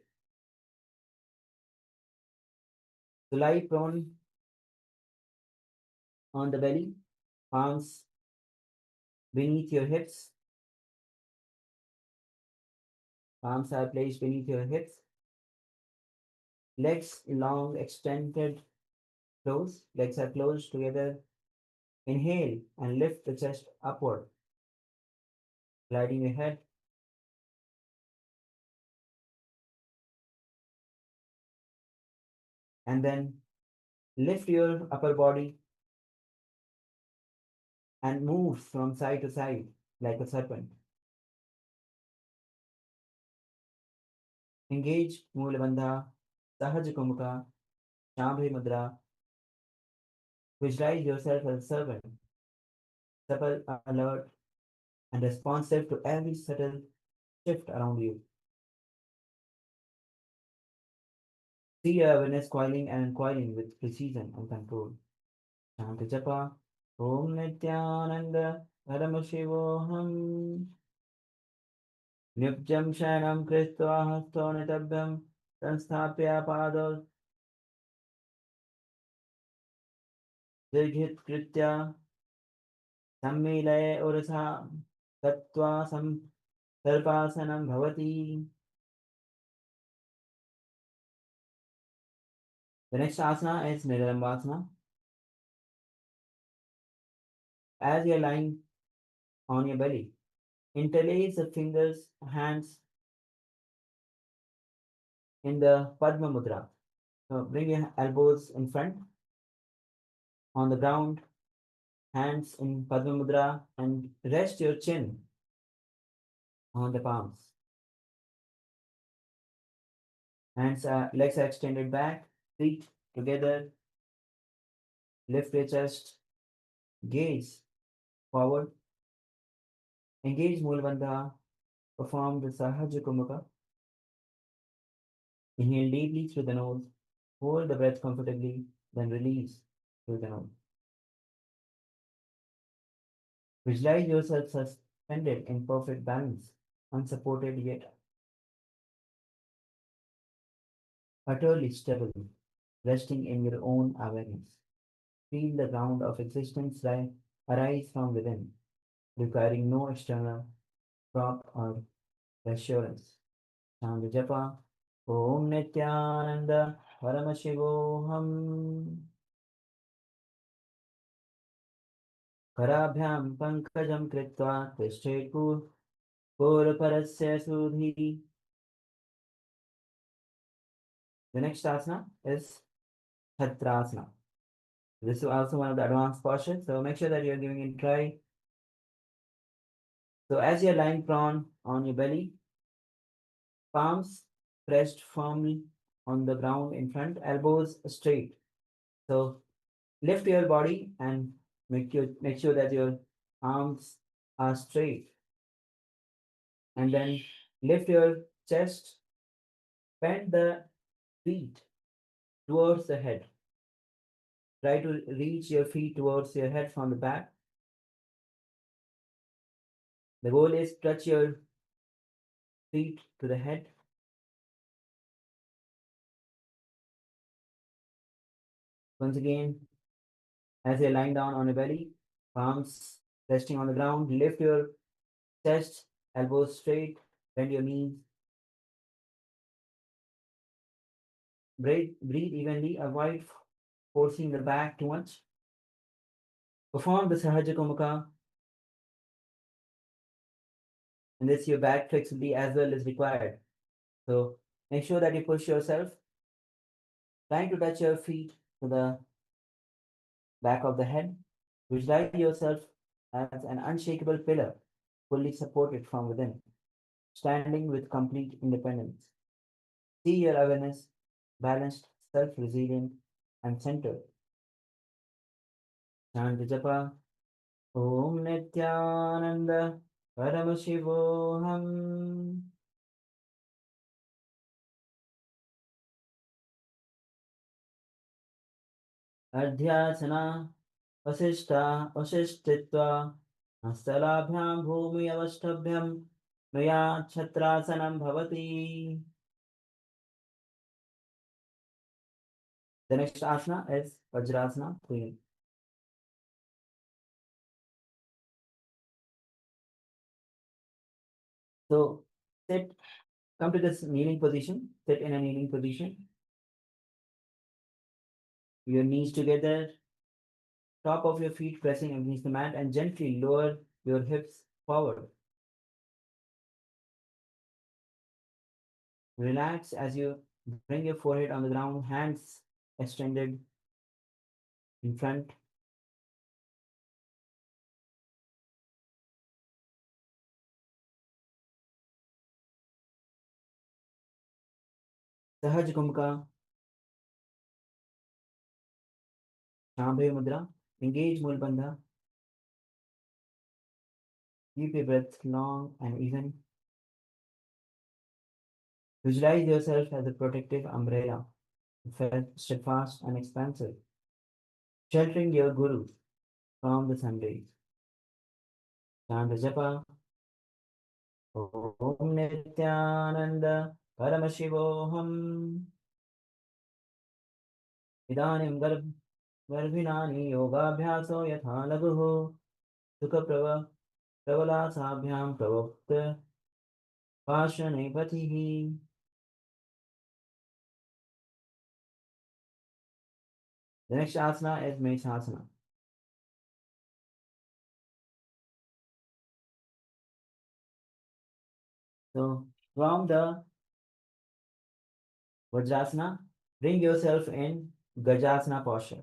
So lie prone on the belly, palms beneath your hips. Palms are placed beneath your hips. Legs long, extended, close. Legs are closed together. Inhale and lift the chest upward, gliding your head. And then lift your upper body and move from side to side like a serpent. Engage Mulabandha, Sahaj Kumukha, Shambhi Mudra. Visualize yourself as a servant, supple, alert, and responsive to every subtle shift around you. See your awareness coiling and uncoiling with precision and control. Chant japa. Om Nithyananda Paramashivoham. Nibjam Shanam Kristva Hasto Nitabhyam Sanstapya Pado Dirghit Kritya Sammilaya Urasa Tattva Sarpasanam Bhavati. The next asana is Nirambasana. As you're lying on your belly, interlace the fingers, hands in the Padma Mudra. So bring your elbows in front on the ground, hands in Padma Mudra, and rest your chin on the palms. Legs are extended back, feet together. Lift your chest, gaze forward. Engage Mulabandha. Perform the Sahaja Kumukha. Inhale deeply through the nose. Hold the breath comfortably, then release through the nose. Visualize yourself suspended in perfect balance, unsupported yet utterly stable, resting in your own awareness. Feel the ground of existence arise from within, requiring no external prop or assurance. Chant japa. Om Nithyananda Paramashivoham. Karabhyam pankajam kritva tishtet purparasya sudhi. The next asana is Chatrasana. This is also one of the advanced postures, so make sure that you're giving it a try. So as you're lying prone on your belly, palms pressed firmly on the ground in front, elbows straight. So lift your body and make sure that your arms are straight. And then lift your chest, bend the feet towards the head. Try to reach your feet towards your head from the back. The goal is touch your feet to the head. Once again, as you're lying down on your belly, palms resting on the ground, lift your chest, elbows straight, bend your knees. Breathe evenly, avoid forcing the back too much. Perform the Sahaja Kumaka. And this your back flexibility as well is required. So make sure that you push yourself, trying to touch your feet to the back of the head. Visualize yourself as an unshakable pillar, fully supported from within, standing with complete independence. See your awareness balanced, self-resilient, and centered. Chant japa. Om Nithyananda Paramashivoham. Adhyasana Vasishta Vasishtitva Astalabhyam Bhumi Avashtabhyam Maya Chatrasanam Bhavati. The next asana is Vajrasana. So sit, come to this kneeling position, sit in a kneeling position. Your knees together, top of your feet pressing against the mat, and gently lower your hips forward. Relax as you bring your forehead on the ground, hands extended in front. Sahaj Kumka, Shambhavi Mudra, engage Mul Bandha. Keep your breath long and even. Visualize yourself as a protective umbrella, steadfast and expansive, sheltering your Guru from the sun rays. Chant japa. Om Nithyananda Paramashivoham. Idanim Garbhinani Yogabhyaso Yatha Laguho Sukha Pravalasabhyam Pravokta Pashane Patihi. The next asana is Meshasana. So from the Vajrasana, bring yourself in Gajasana posture.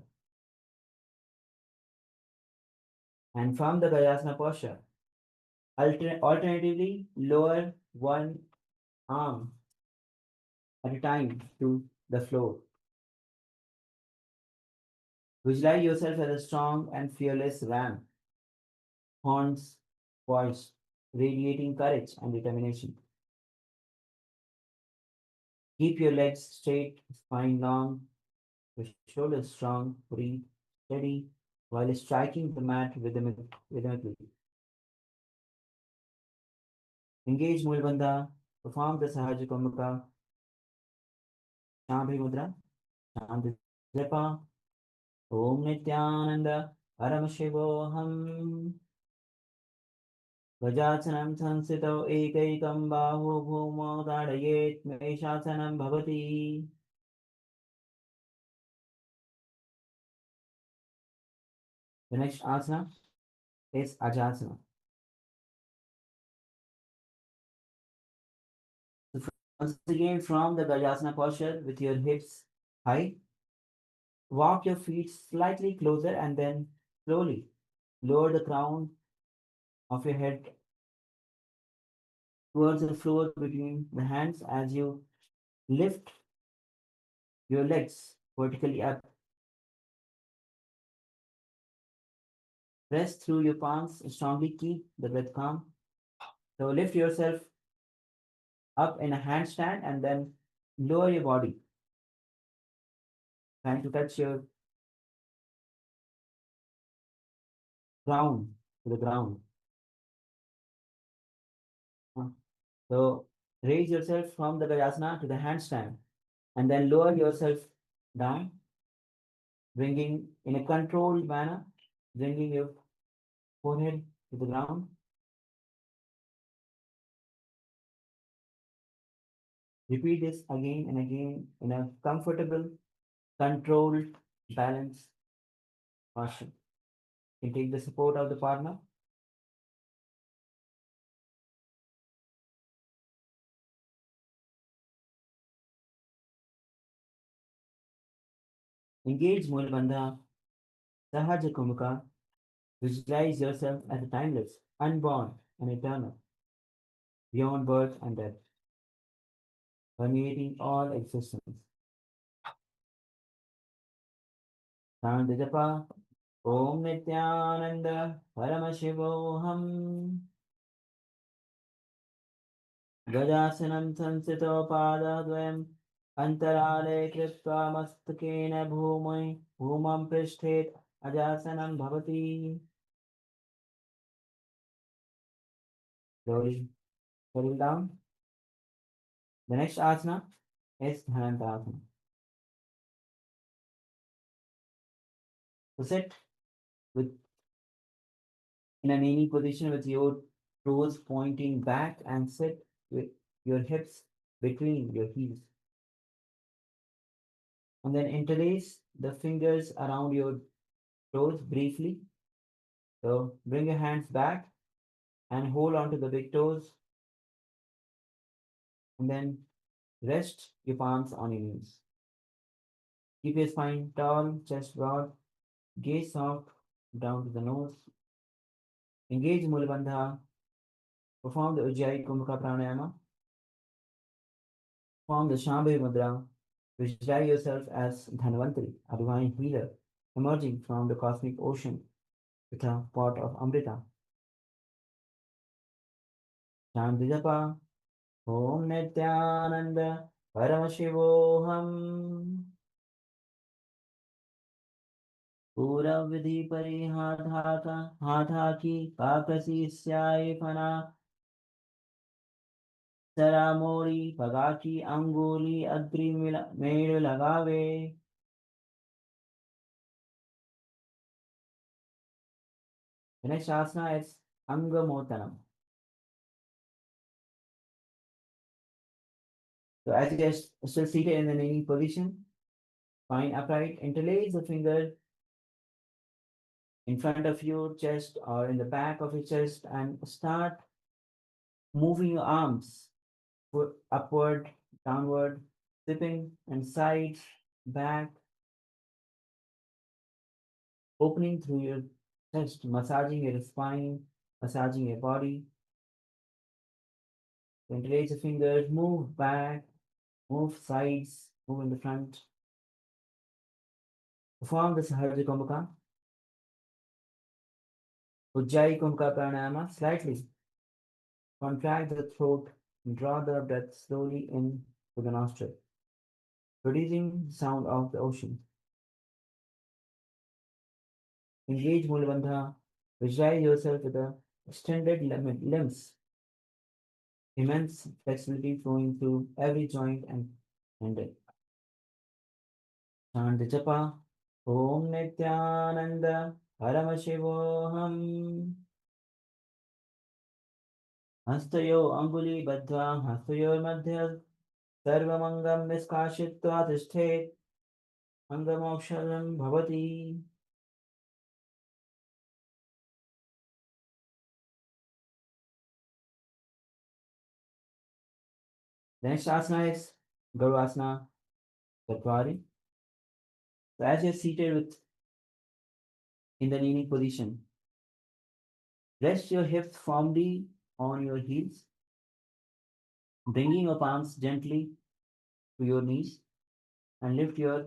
And from the Gajasana posture, alternatively lower one arm at a time to the floor. Visualize yourself as a strong and fearless ram, horns poised, radiating courage and determination. Keep your legs straight, spine long, your shoulders strong, breathe steady while striking the mat rhythmically. Engage Mulbandha, perform the Sahaja Kumaka, Shambhavi Mudra, Chant japa. Om Nithyananda Paramashivoham. गजासनं संस्थितौ एकैकं बाहो भूमौ ताडयेत् मेषासनं भवति. The next asana is Ajasana. Once again, from the Gajasana posture with your hips high, walk your feet slightly closer and then slowly lower the crown of your head towards the floor between the hands as you lift your legs vertically up. Press through your palms, strongly keep the breath calm. So lift yourself up in a handstand and then lower your body, trying to touch your crown to the ground. So raise yourself from the Gajasana to the handstand and then lower yourself down, bringing in a controlled manner, bringing your forehead to the ground. Repeat this again and again in a comfortable, controlled, balanced posture. You can take the support of the partner. Engage Mula Bandha, Sahaja Kumaka. Visualize yourself as a timeless, unborn, and eternal, beyond birth and death, permeating all existence. Chant the japa, Om Nithyananda Paramashivoham. Gajasanam Sansito Padadvayam Antarale Kripta Mastakena Bhumai Bhumam Prishthet Ajasanam Bhavati. Slowly settle down. The next asana is Dhanantasana. So sit with in a kneeling position with your toes pointing back and sit with your hips between your heels. And then interlace the fingers around your toes briefly. So bring your hands back and hold on to the big toes. And then rest your palms on your knees. Keep your spine tall, chest broad, gaze soft down to the nose. Engage Mula Bandha. Perform the Ujjayi Kumbhaka Pranayama. Perform the Shambhavi Mudra. Visualize yourself as Dhanvantari, a divine healer, emerging from the cosmic ocean with a pot of Amrita. Chant the japa, Om Nithyananda Paramashivoham. Pura vidhi pari hatha ki kakasi syai fana. Saramori pagaki anguli agri melu lagave. The next asana is Angamotanam. So as you guys still seated in the kneeling position, spine upright, interlace the finger in front of your chest or in the back of your chest and start moving your arms upward, downward, tipping and sides, back, opening through your chest, massaging your spine, massaging your body. Interlace the fingers, move back, move sides, move in the front. Perform the Sahaja Kumbhaka. Ujjayi Kumbhaka Pranayama. Slightly contract the throat and draw the breath slowly in to the nostril, producing the sound of the ocean. Engage Mula Bandha. Visualize yourself with the extended limbs, immense flexibility flowing through every joint and tendon. Chant the japa, Om Nithyananda Paramashivoham. हस्तयो अङ्गुली बद्ध्वा हस्तयोर्मध्ये सर्वमङ्गं निष्कासयित्वा तिष्ठेत् अङ्गमोक्षलं भवति. The next asana is Garvasana Chatwari. So as you're seated in the kneeling position, rest your hips firmly on your heels, bringing your palms gently to your knees and lift your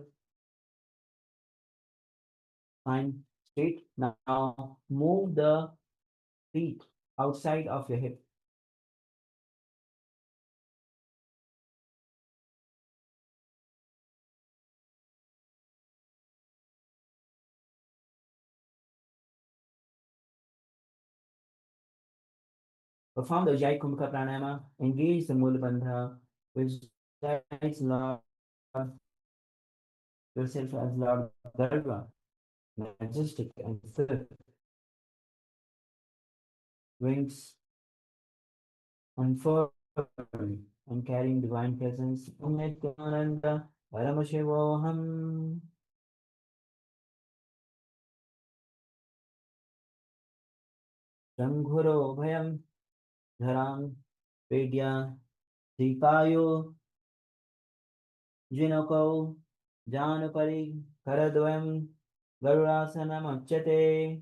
spine straight. Now move the feet outside of your hip. Perform the Ujjayi Kumbhaka Pranayama. Engage the Mula Bandha, which guides Lord yourself as Lord Garva, majestic and swift, wings unfurled and carrying divine presence. Om Nithyananda Paramashivam. Shanghuro Bhayam Dharam Vedya Dikayo Jinako Janapari Karadvayam Garudasanam Achate.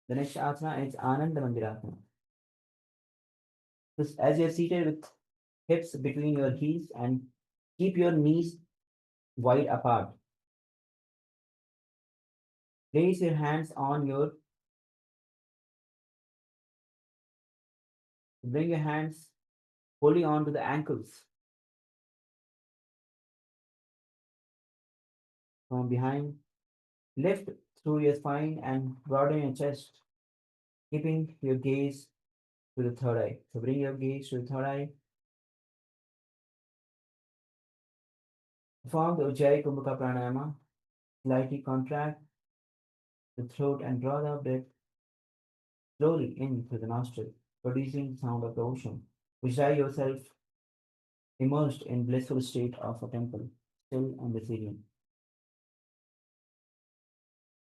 The next asana is Ananda Mandirasana. As you're seated with hips between your heels and keep your knees wide apart. Place your hands on your, bring your hands fully onto the ankles. From behind, lift through your spine and broaden your chest, keeping your gaze to the third eye. So bring your gaze to the third eye. Perform the Ujjayi Kumbhaka Pranayama. Slightly contract the throat and draw the breath slowly in through the nostril, producing the sound of the ocean. Visualize yourself immersed in blissful state of a temple, still and resilient.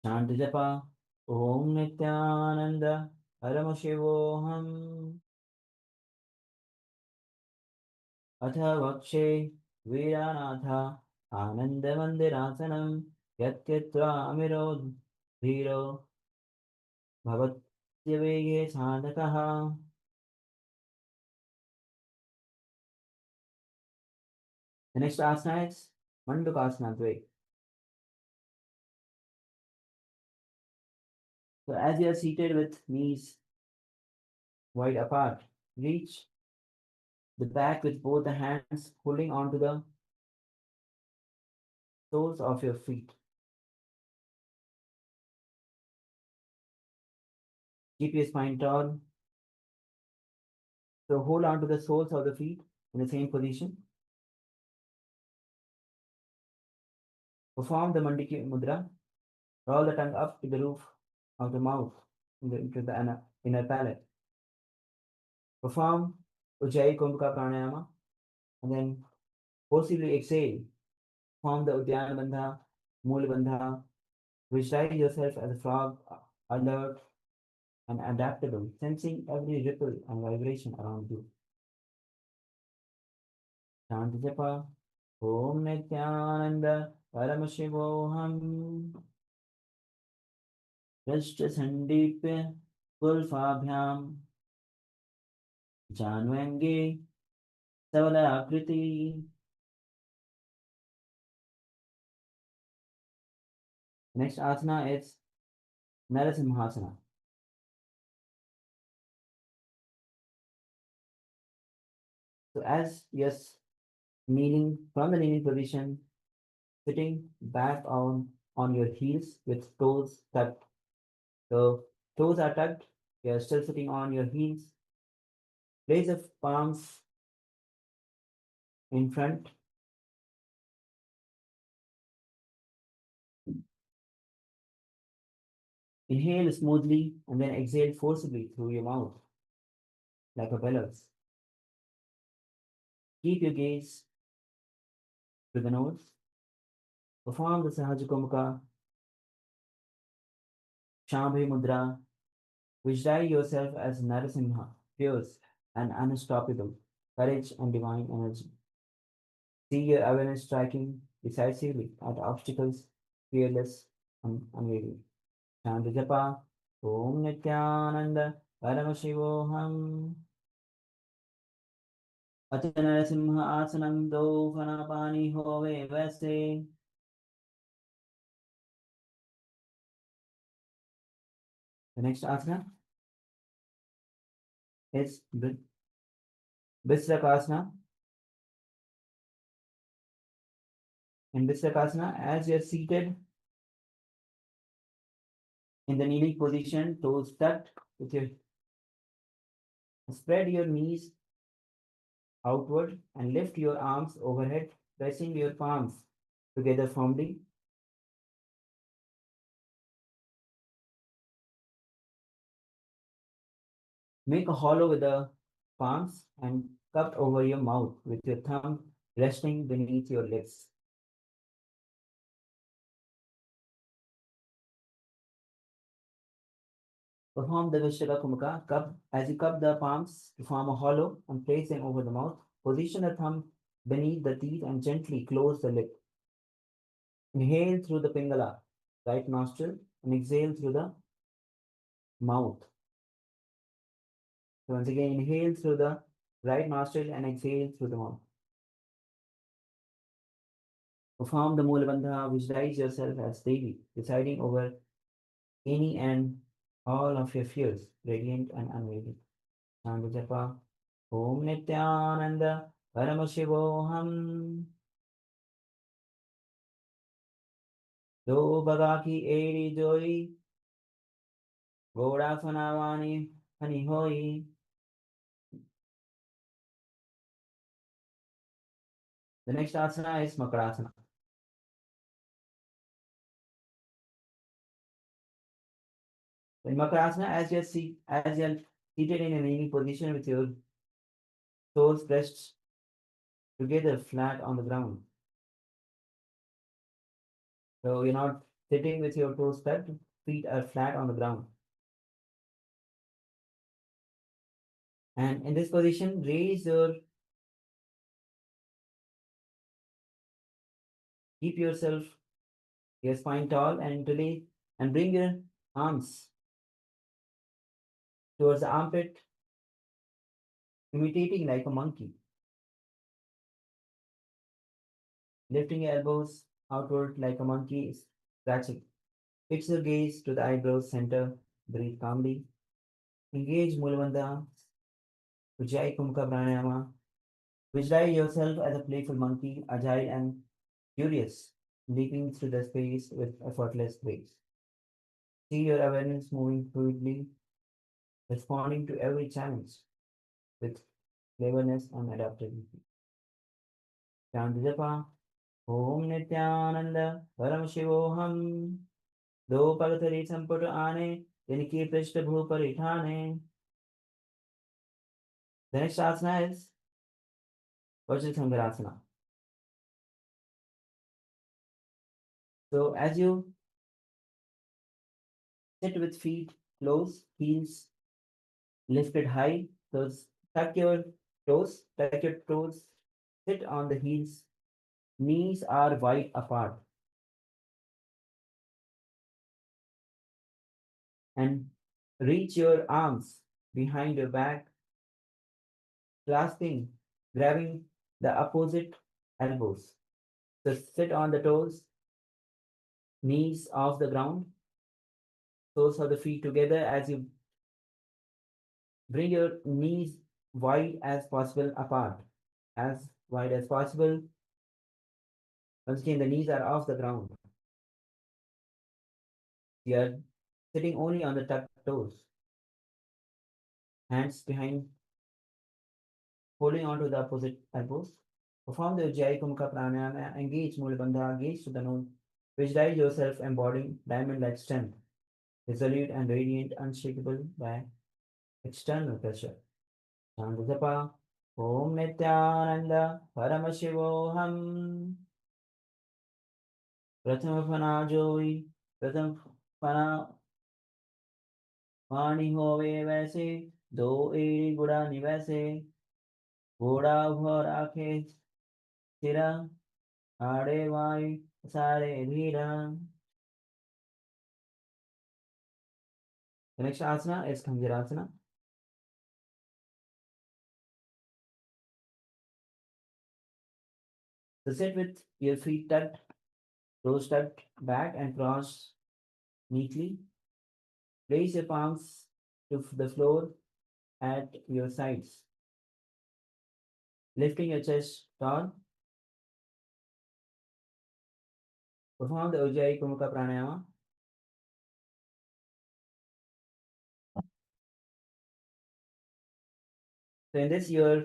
Chant japa Om Nithyananda Paramashivoham. Atha vakshe Viranatha Ananda Mandirasanam Yatyatra Amirod Dhiro Bhavatya Vege Sadhakaha. The next asana is Mandukasana Dve. So as you are seated with knees wide apart, reach the back with both the hands holding onto the soles of your feet. Keep your spine tall. So hold on to the soles of the feet in the same position. Perform the Mandiki Mudra. Roll the tongue up to the roof of the mouth into the inner palate. Perform Ujjayi Kumbhaka Pranayama and then forcibly exhale. Form the Uddiyana Bandha, Mula Bandha. Visualize yourself as a frog, alert and adaptable, sensing every ripple and vibration around you. Chant japa Om Nithyananda Paramashivoham. Rashtra Sandipya Kulfabhyam Janvange Savala Akriti. Next asana is Narasimhasana. So as yes, kneeling from the kneeling position, sitting back on your heels with toes tucked. So toes are tucked, you are still sitting on your heels. Place the palms in front. Inhale smoothly and then exhale forcibly through your mouth, like a bellows. Keep your gaze to the nose. Perform the Sahajakumukha Shambhi Mudra. Visualize yourself as Narasimha, fierce and unstoppable, courage and divine energy. See your awareness striking decisively at obstacles, fearless and unwavering. Chant Japa, Om Nithyananda Paramashivoham. Acha Narasimha Asanam Do Fanapani Hove Vese. The next asana is Visrakasana. In Visrakasana, as you are seated in the kneeling position, toes tucked, with your spread your knees outward and lift your arms overhead, pressing your palms together firmly. Make a hollow with the palms and cupped over your mouth with your thumb resting beneath your lips. Perform the Vishraka cup. As you cup the palms to form a hollow and place them over the mouth, position the thumb beneath the teeth and gently close the lip. Inhale through the pingala, right nostril, and exhale through the mouth. So once again, inhale through the right nostril and exhale through the mouth. Perform the Mula Bandha, visualize yourself as Devi, deciding over any and all of your fears, radiant and unwavering. Chant Japa, Om Nithyananda Paramashivoham. Do Bagaki Eri Joy, Goda Fanavani Hani Hoi. The next asana is Makarasana. In Makarasana, as you're seated in a kneeling position with your toes pressed together flat on the ground. So you're not sitting with your toes tucked, feet are flat on the ground. And in this position, keep your spine tall and interlace, and bring your arms towards the armpit, imitating like a monkey. Lifting your elbows outward like a monkey is scratching. Fix your gaze to the eyebrows center. Breathe calmly. Engage Mulabandha, Ujjayi Kumka Pranayama. Visualize yourself as a playful monkey, agile and curious, leaping through the space with effortless grace. See your awareness moving fluidly, responding to every challenge with cleverness and adaptability. Chant Japa, Om Nithyananda Paramashivoham. Do Pagatari Samput Ane, Diniki Prishta Bhuparitane. The next asana is Vajrasamgarasana. So as you sit with feet closed, heels lifted high, tuck your toes, sit on the heels, knees are wide apart. And reach your arms behind your back, grabbing the opposite elbows. So sit on the toes, knees off the ground, soles of the feet together as you bring your knees wide as possible apart, as wide as possible. Once again, the knees are off the ground. You are sitting only on the tucked toes, hands behind, holding on to the opposite elbows. Perform the Ujjayi Kumka Pranayama, engage Mula Bandha, gaze to the nose. Visualize yourself embodying diamond-like strength, resolute and radiant, unshakable by external pressure. Chant japa. Om Nithyananda Paramashivoham. प्रथम फना जोई प्रथम फना वाणी होवे वैसे दो एड़ी गुड़ा निवैसे घोड़ा भर आखे सिरा आड़े वाई सारे धीरा. The next asana is Khanjirasana. So sit with your feet tucked, toes tucked back and crossed neatly. Place your palms to the floor at your sides. Lifting your chest tall. Perform the Ujjayi Kumukha Pranayama. So in this, your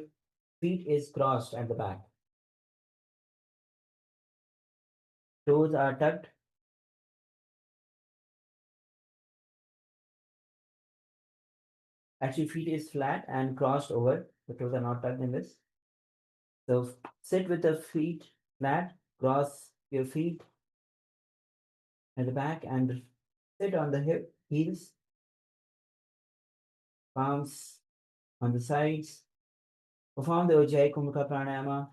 feet is crossed at the back. Toes are tucked. Actually, feet is flat and crossed over. The toes are not tucked in this. So sit with the feet flat, cross your feet at the back and sit on the heels, palms on the sides. Perform the Ujjayi Kumukha Pranayama.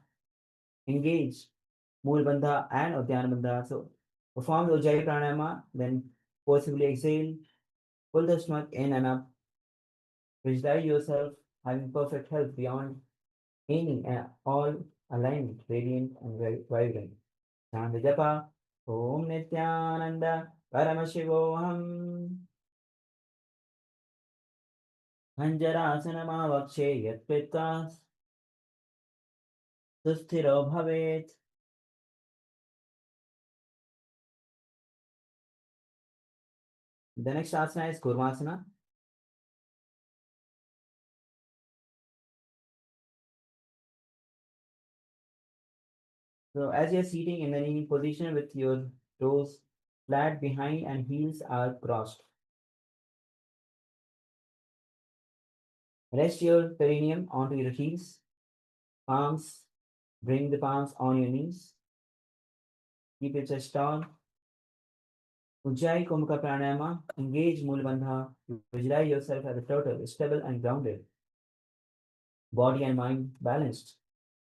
Engage Mool Bandha and Uddiyana Bandha. So perform the Ujjayi Pranayama, then forcibly exhale, pull the stomach in and up. Visualize yourself having perfect health beyond any and all alignment, radiant and vibrant. Chant japa. Om Nithyananda Paramashivoham. Hanjarasana Mahavakya Yatpitva Susthiro Bhavet. The next asana is Kurmasana. So as you're sitting in the kneeling position with your toes flat behind and heels are crossed. Rest your perineum onto your heels. Palms, bring the palms on your knees. Keep your chest tall. Ujjayi Kumukha Pranayama. Engage Mula Bandha. Visualize yourself as a turtle, stable and grounded. Body and mind balanced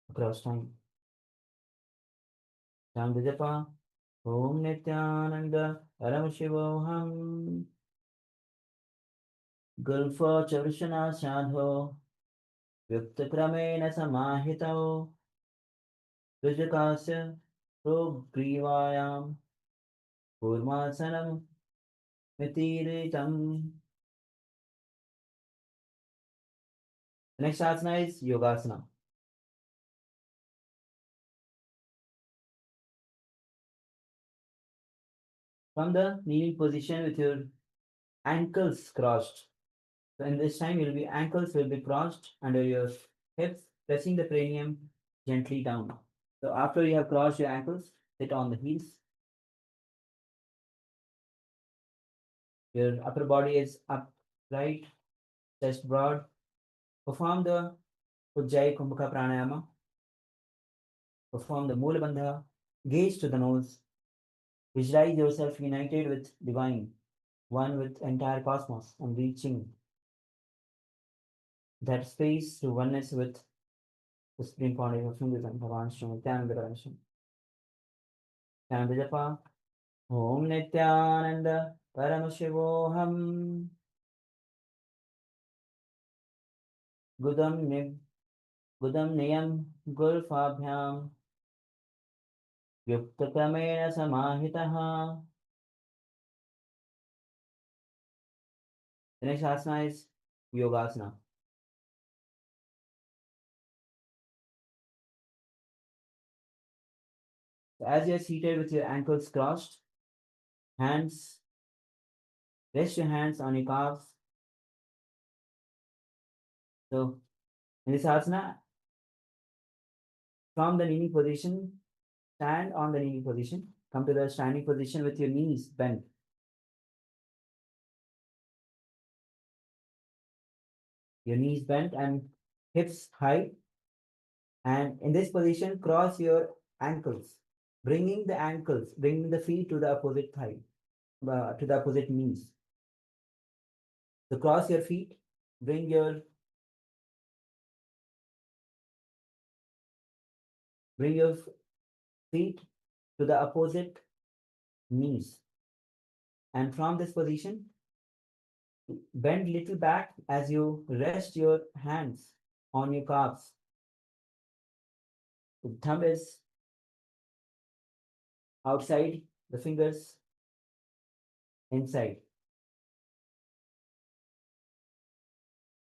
across time. Chant japa. Om Nithyananda Paramashivoham. Gulfo Chavrishana Sadho. Vyuktakramen Samahito. Vijakasya Progrivayam. Kurmasanam Mitiritam. The next asana is Yogasana. From the kneeling position with your ankles crossed. So in this time, ankles will be crossed under your hips, pressing the perineum gently down. So after you have crossed your ankles, sit on the heels. Your upper body is upright, chest broad. Perform the Ujjayi Kumbhaka Pranayama. Perform the Mula Bandha. Gaze to the nose. Visualize yourself united with divine, one with entire cosmos, and reaching that space to oneness with the supreme pontiff of Hinduism, Paramashiva Namaskara. Chant japa. Om Nithyananda Paramashivoham. Gudam Niyam Gulfabhyam. Yuktakamena Samahitaha. The next asana is Yogasana. So as you're seated with your ankles crossed, rest your hands on your calves. So in this asana, from the kneeling position, stand on the kneeling position. Come to the standing position with your knees bent. your knees bent and hips high. And in this position, cross your ankles, bringing the feet to the opposite thigh, to the opposite knees. So cross your feet, bring your feet to the opposite knees. And from this position, bend little back as you rest your hands on your calves. The thumb is outside, the fingers inside.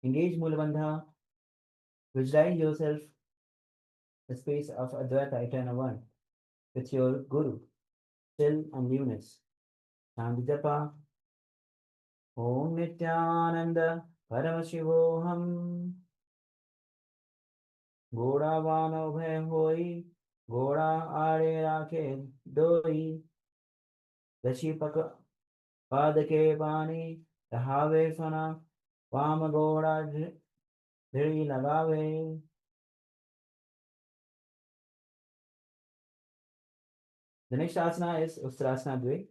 Engage Mulabandha. Visualize yourself the space of Advaita Eternal One with your Guru, still and luminous. Sandhijapa. Om Nithyananda Paramashivoham. Goda Vano Bhe Hoi. Goda Are Rakhe Doi. Dashipaka Padake Pani. Rahave Fana. Vama Goda Dhiri Lagave. The next asana is Ustrasana Dve.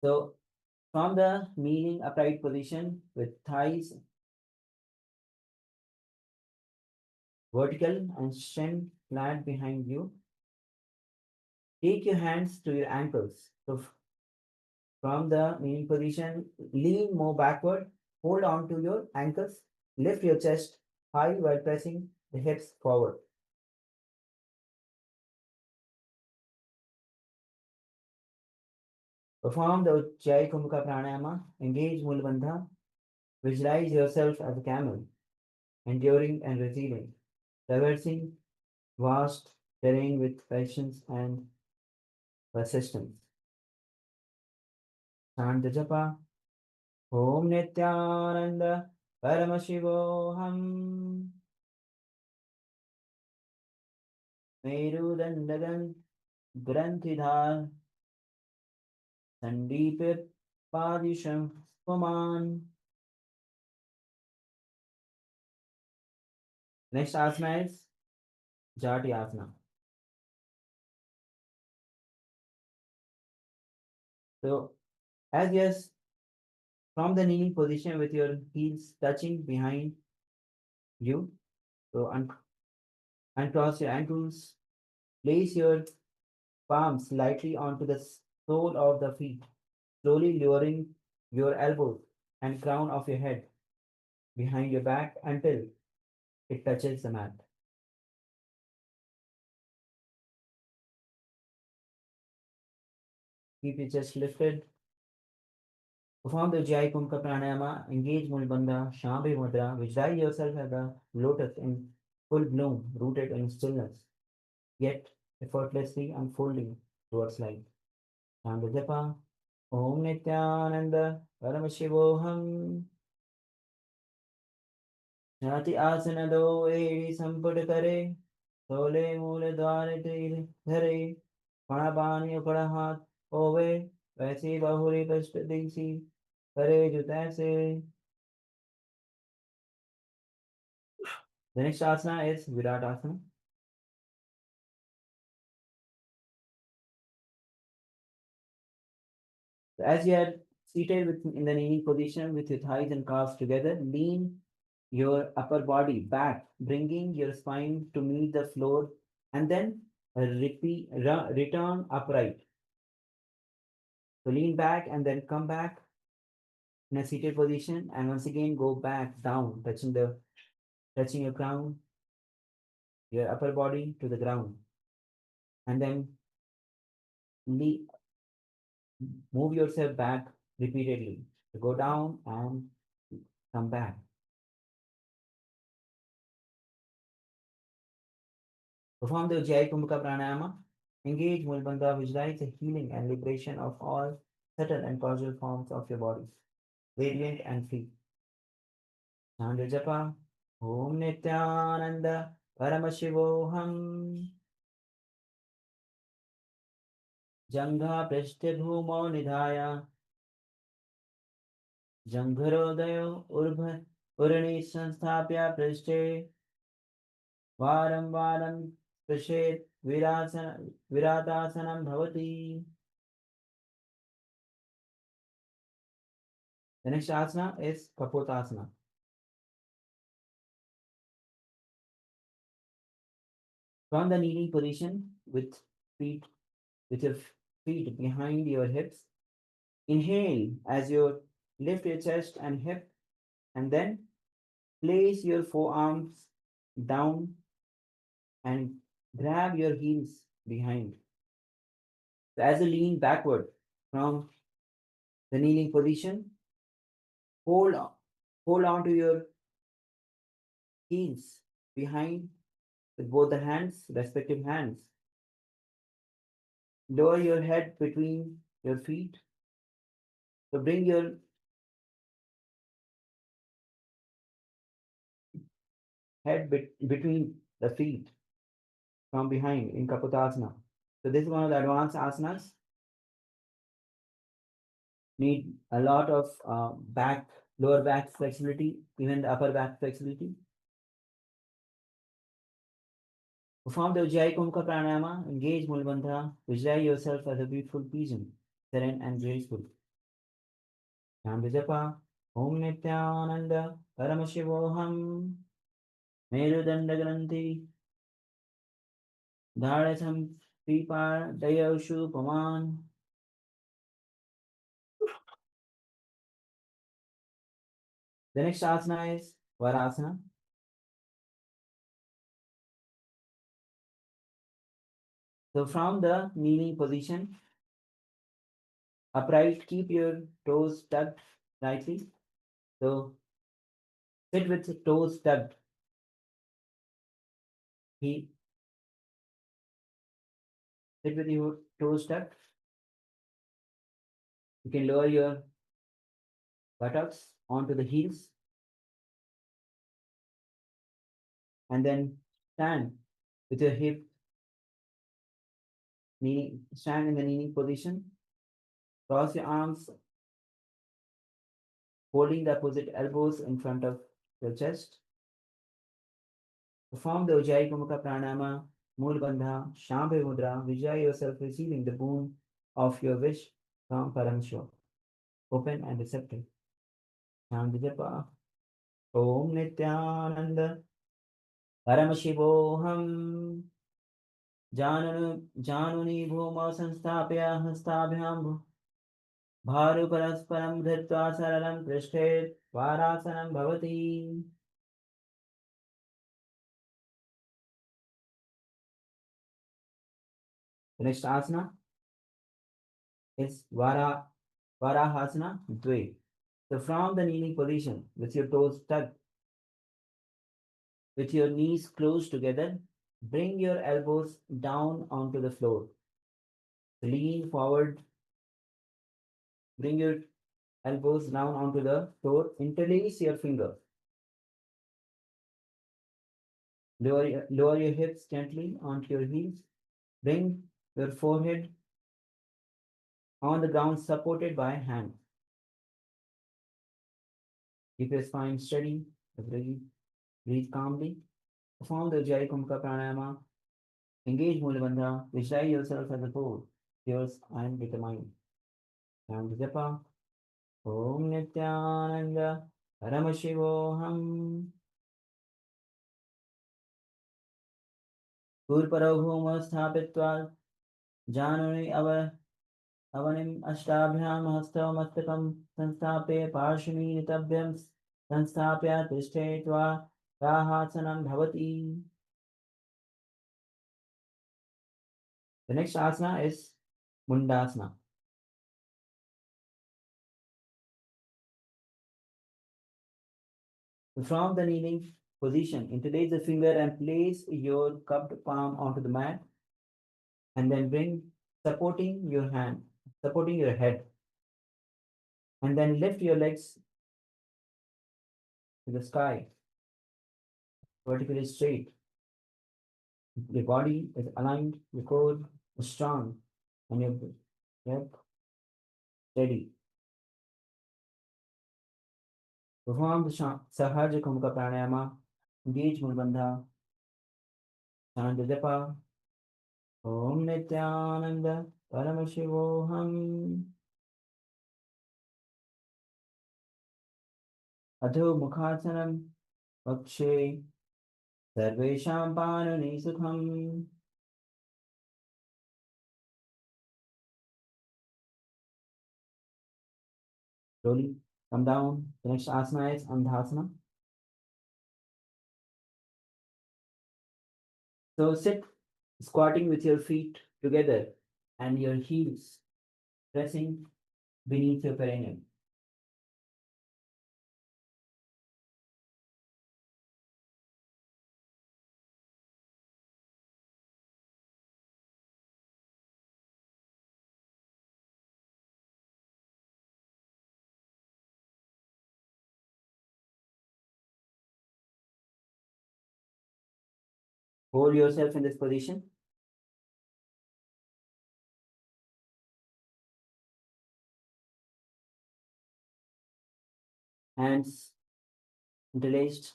So, from the kneeling upright position with thighs vertical and shin flat behind you, take your hands to your ankles. So, from the kneeling position, lean more backward, hold on to your ankles, lift your chest high while pressing the hips forward. Perform the Ujjayi Kumbhaka Pranayama, engage Mulabandha, visualize yourself as a camel, enduring and resilient, traversing vast terrain with patience and persistence. Chant the japa. Om Nithyananda Paramashivoham. Meru Dandagan Grantidhar Sandipir Padisham Puman. Next asana is Jati Asana. So, as yes, from the kneeling position with your heels touching behind you, so uncross your ankles, place your palms lightly onto the sole of the feet, slowly lowering your elbows and crown of your head behind your back until it touches the mat. Keep your chest lifted. Perform the Ujjayi Kumbhaka Pranayama, engage Mulabandha, Shambhi Mudra, visualize yourself as a lotus in full bloom, rooted in stillness, yet effortlessly unfolding towards light. Chant the japa. Om Nithyananda Paramashivoham. Jati asana do edi samput kare, sole mule dware dhare, Panabani ukada hath ove, वैसी बहुरी कष्ट दिखसी करे जो तैसे. The next asana is Virat Asana. So as you are seated in the kneeling position with your thighs and calves together, lean your upper body back, bringing your spine to meet the floor, and then return upright. So lean back and then come back in a seated position, and once again go back down, touching your crown, your upper body to the ground, and then move yourself back repeatedly. So go down and come back. Perform the Ujjayi Kumbhaka Pranayama. Engage Mulabandha, visualize the healing and liberation of all subtle and causal forms of your body, radiant and free. Chant the japa. Om Nithyananda Paramashivoham. Jangha Prashtibhumo Nidhaya Jangharodayo urni sanstapya prishte varam varam prishet viratasanam bhavati. The next asana is Kapotasana. From the kneeling position with your feet behind your hips, inhale as you lift your chest and hip, and then place your forearms down and grab your heels behind. So as you lean backward from the kneeling position, hold on to your heels behind with both the hands, respective hands. Lower your head between your feet. So bring your head between the feet from behind in Kapotasana. So this is one of the advanced asanas. Need a lot of lower back flexibility, even the upper back flexibility. Perform the Ujjayi Kumka Pranayama, engage Mulabandha, visualize yourself as a beautiful pigeon, serene and graceful. Japa, Om Nithyananda, Paramashivoham, Merudanda Granthi, Dhadasam Pipa Dayoshu Paman. The next asana is Varasana. So from the kneeling position, upright, keep your toes tucked slightly. So sit with toes tucked. Sit with your toes tucked. You can lower your buttocks onto the heels and then stand with your hip stand in the kneeling position. Cross your arms, holding the opposite elbows in front of your chest. Perform the Ujjayi Kumaka Pranayama, Mool Bandha, Shambhavi Mudra. Visualize yourself receiving the boon of your wish from Paramashiva, open and receptive. Japa. Om Nithyananda Paramashivoham Januni Bhuma Sanstapya Hastabhyam Bharu Parasparam Dhritva Saralam Prishtet Varasanam Bhavati. The next asana is Varahasana Dve. So from the kneeling position, with your toes tucked, with your knees close together, bring your elbows down onto the floor. Lean forward, bring your elbows down onto the floor, interlace your fingers. Lower your hips gently onto your heels. Bring your forehead on the ground supported by hands. Keep your spine steady. Breathe calmly. Perform the Ujjayi Kumka Pranayama. Engage Mulabandha. Visualize yourself as a pole. Yours and determined. And Japa. Om Nithyananda Paramashivoham. Purparabhuma Sthapitva Januni Avanim Ashtabhyam Hastav Mastakam Sansthape Parshini Nitabhyam Sanstapya Tishtetva Rahasanam Bhavati. The next asana is Mundasana. From the kneeling position, interlace the finger and place your cupped palm onto the mat, and then bring supporting your head, and then lift your legs to the sky, vertically straight. Your body is aligned, your core is strong, and your breath steady. Perform the Sahaja Kumka Pranayama. Engage Mulbandha. Chant the japa. Om Nithyananda Paramashivoham. Adho Mukhasanam Vakshe Sarvesham Panani Sukham. Slowly come down. The next asana is Andhasana. So sit squatting with your feet together and your heels pressing beneath your perineum. Hold yourself in this position. Hands interlaced.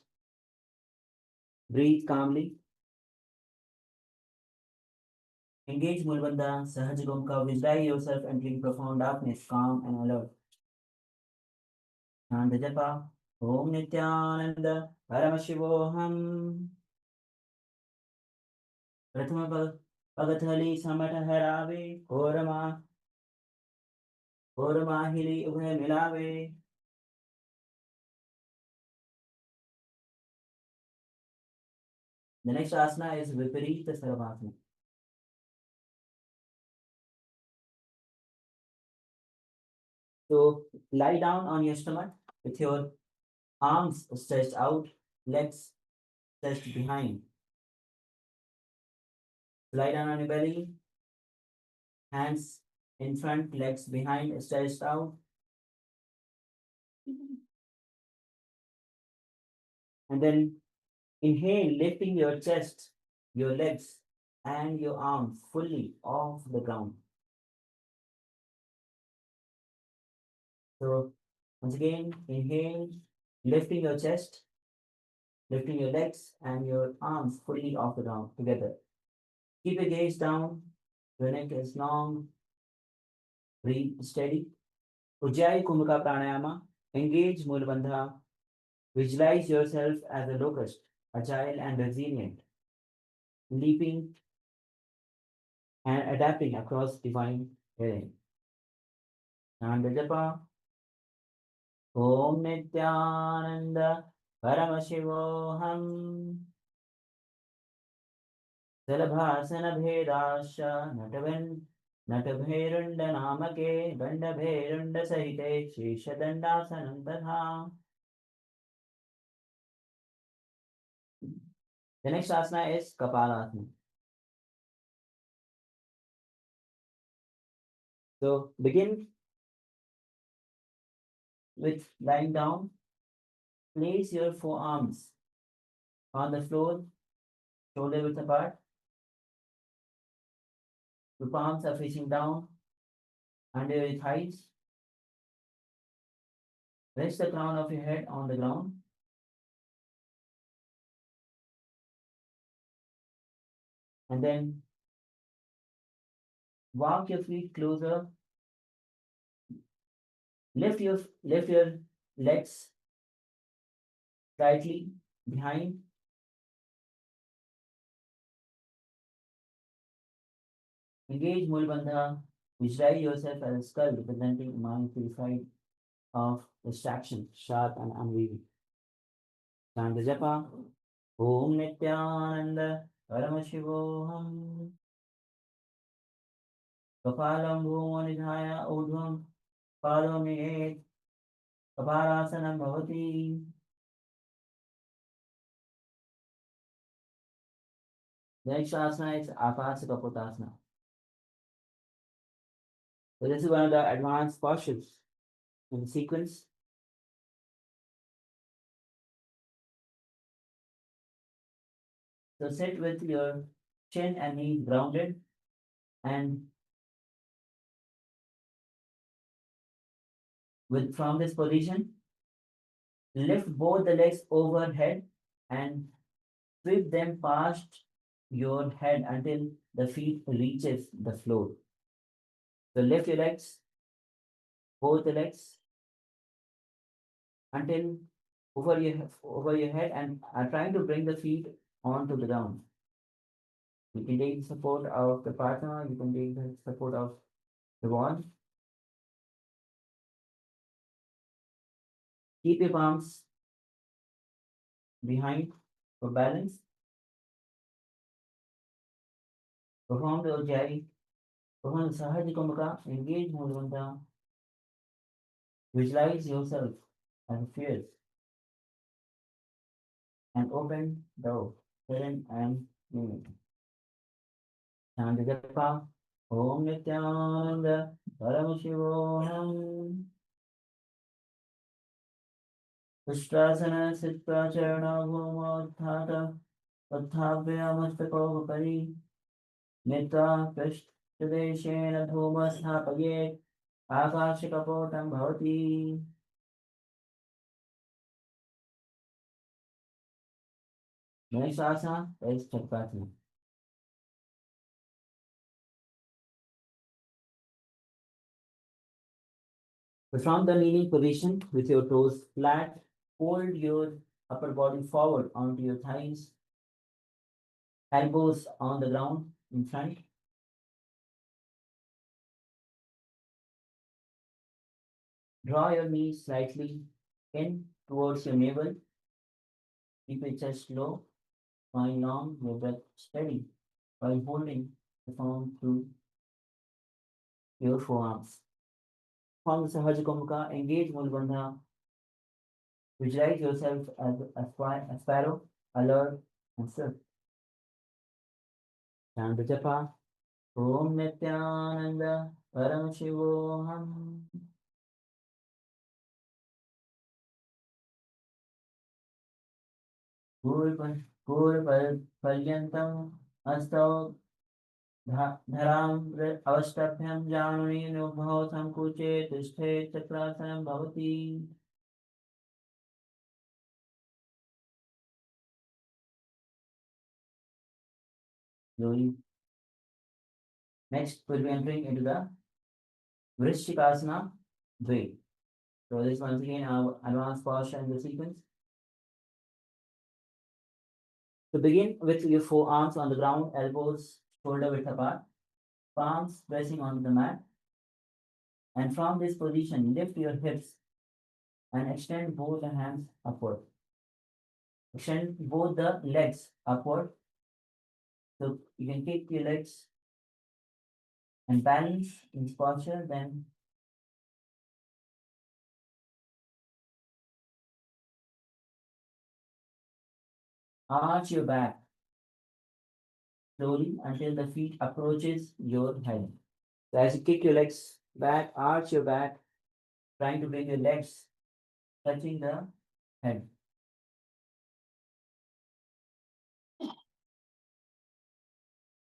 Breathe calmly. Engage Mulbandha, Sahajagomka. Visualize yourself entering profound darkness, calm and alert. Chant the japa. Om Nithyananda Paramashivoham. Prathama Pagathali Samata Harave. Korama Hili Ubhe Milave. The next asana is Viparita Sarvasana. So lie down on your stomach with your arms stretched out, legs stretched behind. Lie down on your belly, hands in front, legs behind, stretched out. And then inhale, lifting your chest, your legs, and your arms fully off the ground. So once again, inhale, lifting your chest, lifting your legs and your arms fully off the ground together. Keep your gaze down, your neck is long, breathe steady. Ujjayi Kumbhaka Pranayama, engage Mulabandha. Visualize yourself as a locust, agile and resilient, leaping and adapting across divine terrain. Nanda Japa. Om Nithyananda Paramashivoham. Salabhasana Bhedasha Natabherunda Namake Dandabherunda Sahite Sheshadandasanam Tadha. The next asana is Kapalasana. So begin with lying down. Place your forearms on the floor, shoulder width apart. Your palms are facing down under your thighs. Rest the crown of your head on the ground. And then walk your feet closer. Lift your legs slightly behind. Engage Mulabandha. Visualize yourself as a skull representing a mind purified of distraction, sharp and unweaving. Chant the japa. Om Nithyananda Paramashivoham. Kapalam bhumo nidhaya udhvam palomiyet kapalasanam bhavati. The next asana is Apasakapotasana. So this is one of the advanced postures in the sequence. So sit with your chin and knees grounded and from this position, Lift both the legs overhead and sweep them past your head until the feet reaches the floor. So lift your legs, both the legs, until over your head, and are trying to bring the feet onto the ground. You can take the support of the partner, you can take the support of the wall. Keep your palms behind for balance. Perform the ujjayi. Perform the Sahaja Kumbhaka. Engage Mudras. Visualize yourself as fierce and open the hidden and unique. Chant japa. Om Nithyananda Paramashivam. Ustrasana Sitra Charana Bhuma Thata Pathavyamastako Nitra Krishtadeshena Dhuma Sthapaye Akashikapotam Bhavati. Next asana is Chakrasana. From the kneeling position with your toes flat, fold your upper body forward onto your thighs, elbows on the ground in front. Draw your knees slightly in towards your navel. Keep your chest low, spine long, your breath steady while holding the form through your forearms. Form the Sahaja Kumbhaka, engage Mulabandha. Visualize yourself as a sparrow, alert and still. Chant japa. Om Nithyananda Paramashivam. Puryantam Astau Dharam Avastapyam Januni Nubhav Sankuche Tishte Chakrasanam Bhavati. Slowly. Next, we'll be entering into the Vrishchikasana Dve. So this once again our advanced posture in the sequence. To begin with your forearms on the ground, elbows shoulder width apart, palms pressing on the mat. And from this position, lift your hips and extend both the hands upward. Extend both the legs upward. So you can kick your legs and balance in this posture, then arch your back slowly until the feet approaches your head. So as you kick your legs back, arch your back, trying to bring your legs touching the head.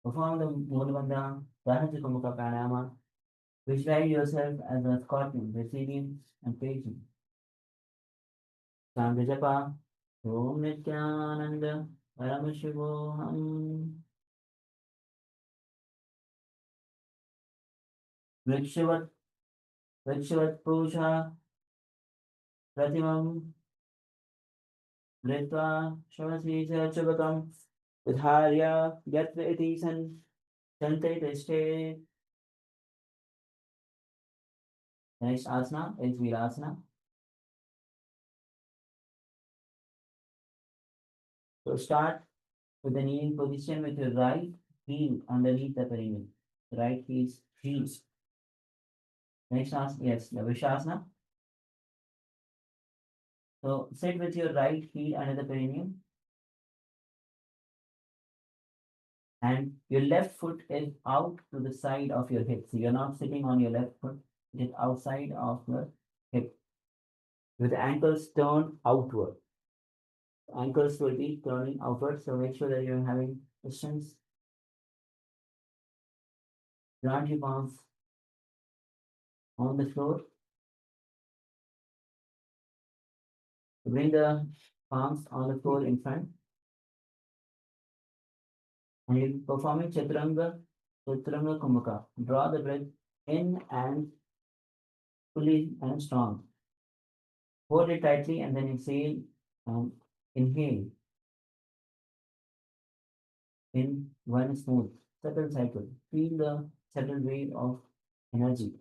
Perform the Mulabandha Sahaja Kumbhaka Pranayama. Visualize yourself as a scorpion, resilient and patient. Chant japa. Om Nithyananda Paramashivam. Vrikshavat Purusha Pratimam Dritva Shavasisa Chabakam Vidharya Yatra Iti San Chante Tishte. The next asana is Virasana. So start with the kneeling position with your right heel underneath the perineum. Right heel's heels. Next asana, yes, the Vrishasana. So sit with your right heel under the perineum. And your left foot is out to the side of your hip. So you're not sitting on your left foot, it is outside of your hip. With the ankles turned outward. Ankles will be turning outward, so make sure that you're having distance. Plant your palms on the floor. Bring the palms on the floor in front. And you're performing Chaturanga Kumbhaka. Draw the breath in and fully and strong. Hold it tightly and then exhale and inhale in one smooth, subtle cycle. Feel the subtle wave of energy.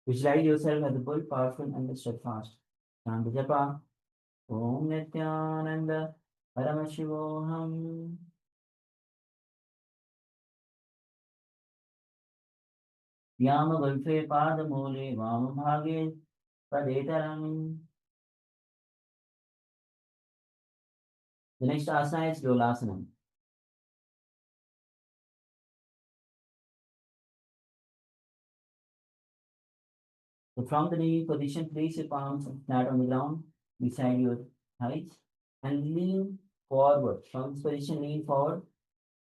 Visualize yourself as a bull, powerful and steadfast. Chant japa. Om Nithyananda Paramashivoham. Yama Gulfe Padamole Vamabhage Padetaram. The next asana is Yolasana. So from the knee position, place your palms flat on the ground beside your thighs and lean forward. From this position, lean forward.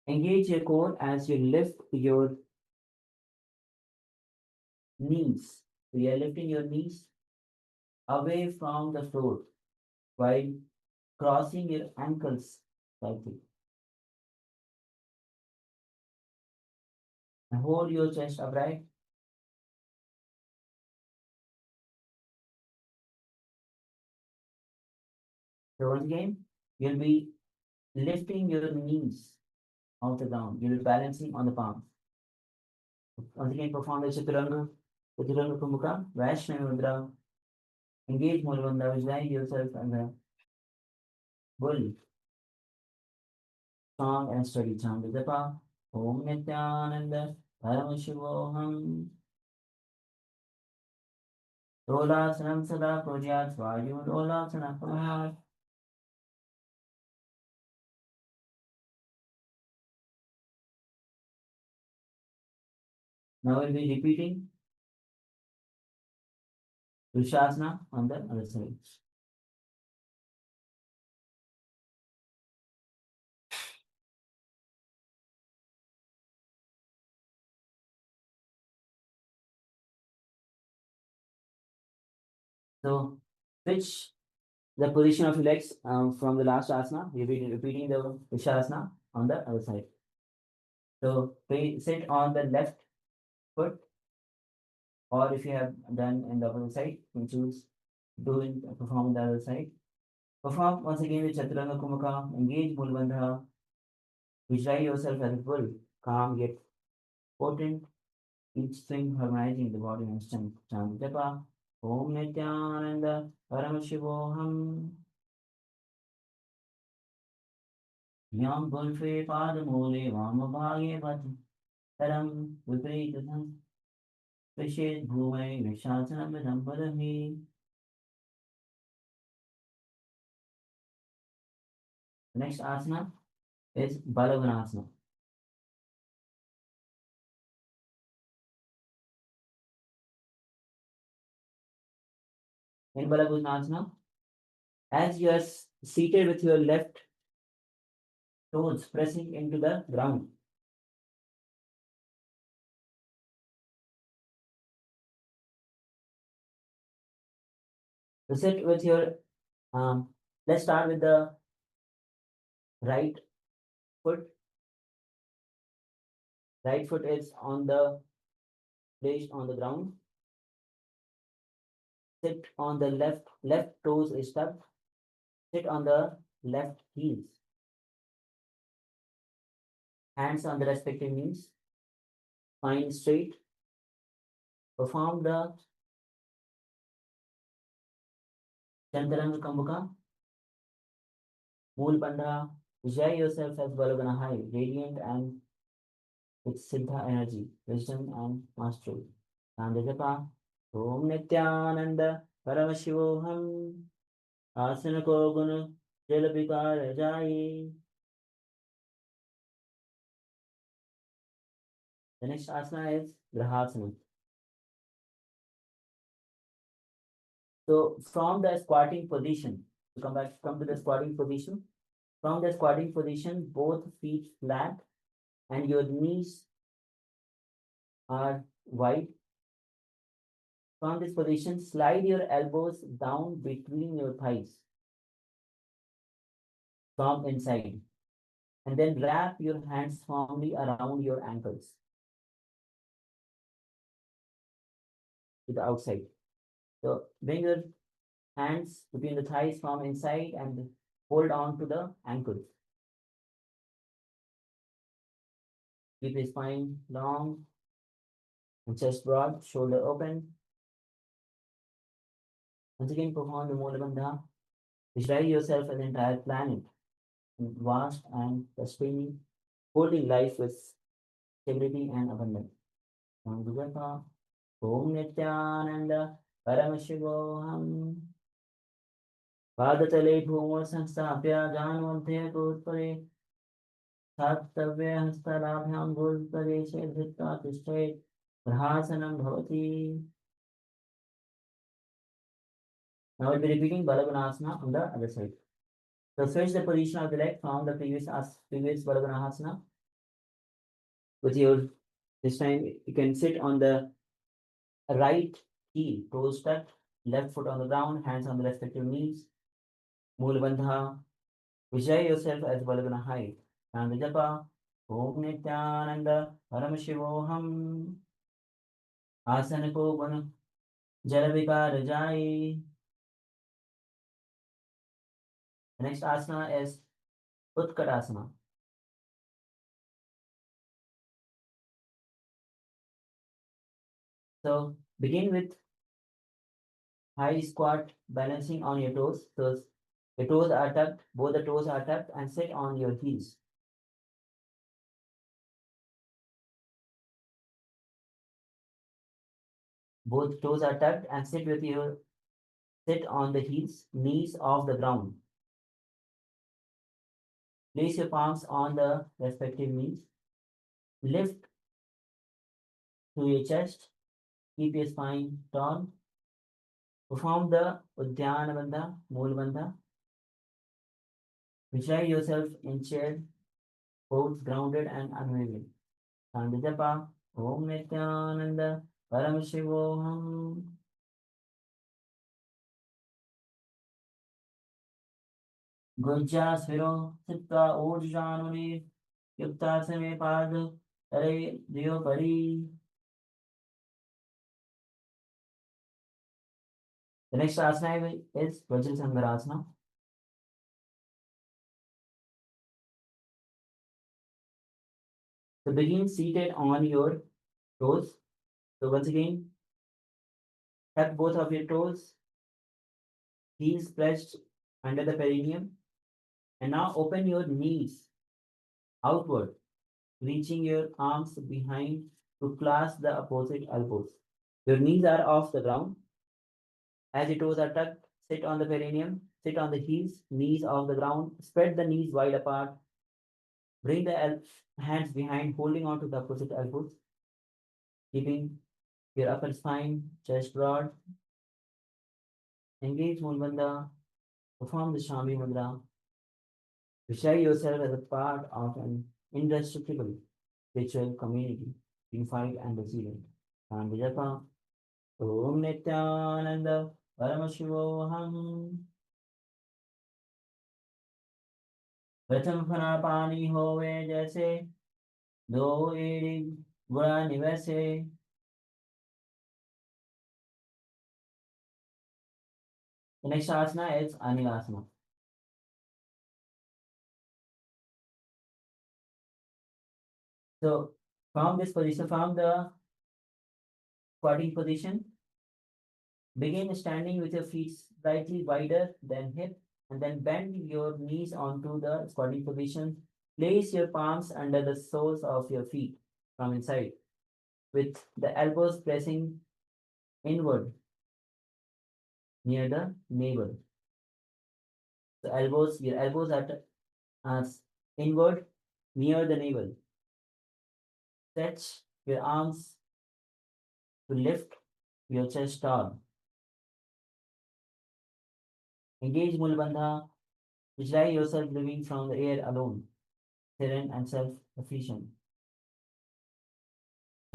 Engage your core as you lift your knees. So you are lifting your knees away from the floor while crossing your ankles slightly. And hold your chest upright. So once again, you'll be lifting your knees off the ground. You'll be balancing on the palms. Once again, perform the Chaturanga Kumbhaka, Vaishnava Mudra. Engage Mulabandha, visualize yourself as a bull. Strong and steady. Chant the japa. Om Nithyananda Paramashivoham. Dolasanam Sada Puryat Vayu Dolasana Pamahat. Now we'll be repeating Vrishasana on the other side. So switch the position of your legs from the last asana. We'll be repeating the Vrishasana on the other side. So sit on the left foot, or if you have done in the other side, you can choose perform on the other side. Perform once again the Chaturanga Kumbhaka, engage Mulabandha, visualize yourself as a bull, calm yet potent, each swing harmonizing the body and strength. Chant japa, Om Nithyananda Paramashivoham. Yam Gulfe Padamole Vamabhage Taram Vipritatam Vishet Bhumai Vishasanam Vidambadahi. The next asana is Balavanasana. In Balavanasana, as you are seated with your left toes pressing into the ground, to sit with your let's start with the right foot. Right foot is on the placed on the ground. Sit on the left toes is tucked. Sit on the left heels. Hands on the respective knees. Spine straight. Perform the Chantaranga Kumbhaka. Mool Bandha. Visualize yourself as Balavana high, radiant and with Siddha energy, wisdom and mastery. Nandajapa. Om Nithyananda Paramashivoham. Asana ko guna jalabikara jayi. The next asana is Grahasana. So from the squatting position, come to the squatting position. From the squatting position, both feet flat and your knees are wide. From this position, slide your elbows down between your thighs from inside, and then wrap your hands firmly around your ankles to the outside. So bring your hands between the thighs from inside and hold on to the ankles. Keep your spine long and chest broad, shoulder open. Once again, perform the Mula Bandha. Visualize yourself as an entire planet, vast and sustaining, holding life with stability and abundance. Om Nithyananda Paramashivam Padatale Bhumo Sanstapya Janvante Putpare Sattavya Hastarabhyam Bhutpare Shedhita Tishte Prahasanam Bhavati. Now we'll be repeating Balaganasana on the other side. So switch the position of the leg from the previous Balaganasana. With your, this time you can sit on the right heel, toes tucked, left foot on the ground, hands on the respective knees. Mula Bandha. Visualize yourself as Balagana height. And the japa. Om Nithyananda Paramashivoham. Asana ko bana Jalavikara jai. The next asana is Utkatasana. So begin with high squat, balancing on your toes. So your toes are tucked, both the toes are tucked, and sit on your heels. Both toes are tucked and sit on the heels, knees off the ground. Place your palms on the respective knees. Lift to your chest. Keep your spine tall. Perform the Uddiyana Bandha, Mula Bandha. Visualize yourself in chair, both grounded and unwavering. Sandhya Om Nithyananda Paramashivoham. Gujja Sviro Sitta Urjanuri Yukta Same Pad Hare Dio Pari. The next asana is Vajrasangarasana. So begin seated on your toes. So once again, tuck both of your toes, heels pressed under the perineum. And now open your knees outward, reaching your arms behind to clasp the opposite elbows. Your knees are off the ground. As your toes are tucked, sit on the perineum, sit on the heels, knees off the ground, spread the knees wide apart. Bring the hands behind, holding on to the opposite elbows, keeping your upper spine, chest broad. Engage Mula Bandha, perform the Shami Mudra. Visualize yourself as a part of an indestructible spiritual community, unified and resilient. And Vijapa, Om Nithyananda Paramashivoham. प्रथम फना पानी होवे जैसे दो एड़ी गुणा निवैसे. The next asana is Anilasana. So from this position, from the squatting position, begin standing with your feet slightly wider than hip, and then bend your knees onto the squatting position. Place your palms under the soles of your feet from inside, with the elbows pressing inward near the navel. So your elbows are inward near the navel. Stretch your arms to lift your chest tall. Engage Mula Bandha. Visualize yourself living from the air alone, serene and self-sufficient.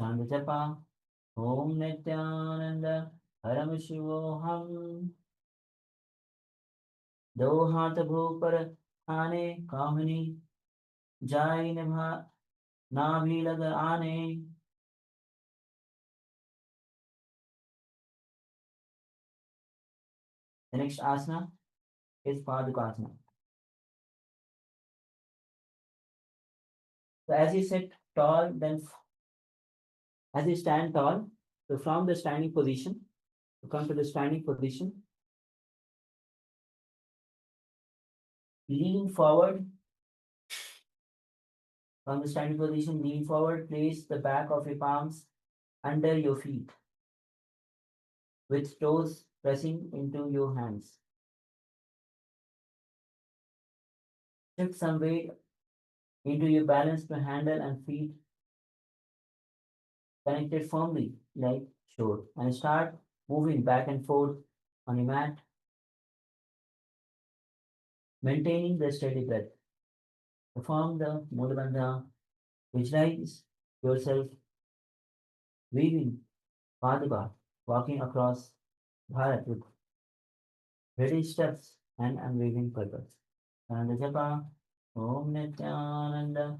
Chant the japa. Om Nithyananda Paramashivoham. दो हाथ भू पर आने कामनी जाय निभा ना भी लग आने. The next asana is Padukasana. So as you sit tall, then as you stand tall, so from the standing position, to come to the standing position, lean forward. From the standing position, lean forward, place the back of your palms under your feet, with toes pressing into your hands. Shift some weight into your balance to handle and feet connected firmly like shore, and start moving back and forth on your mat, maintaining the steady breath. Perform the Mula Bandha. Visualize yourself weaving Padaba, walking across Bharat with ready steps and unwavering purpose. And the Japa, Om Nithyananda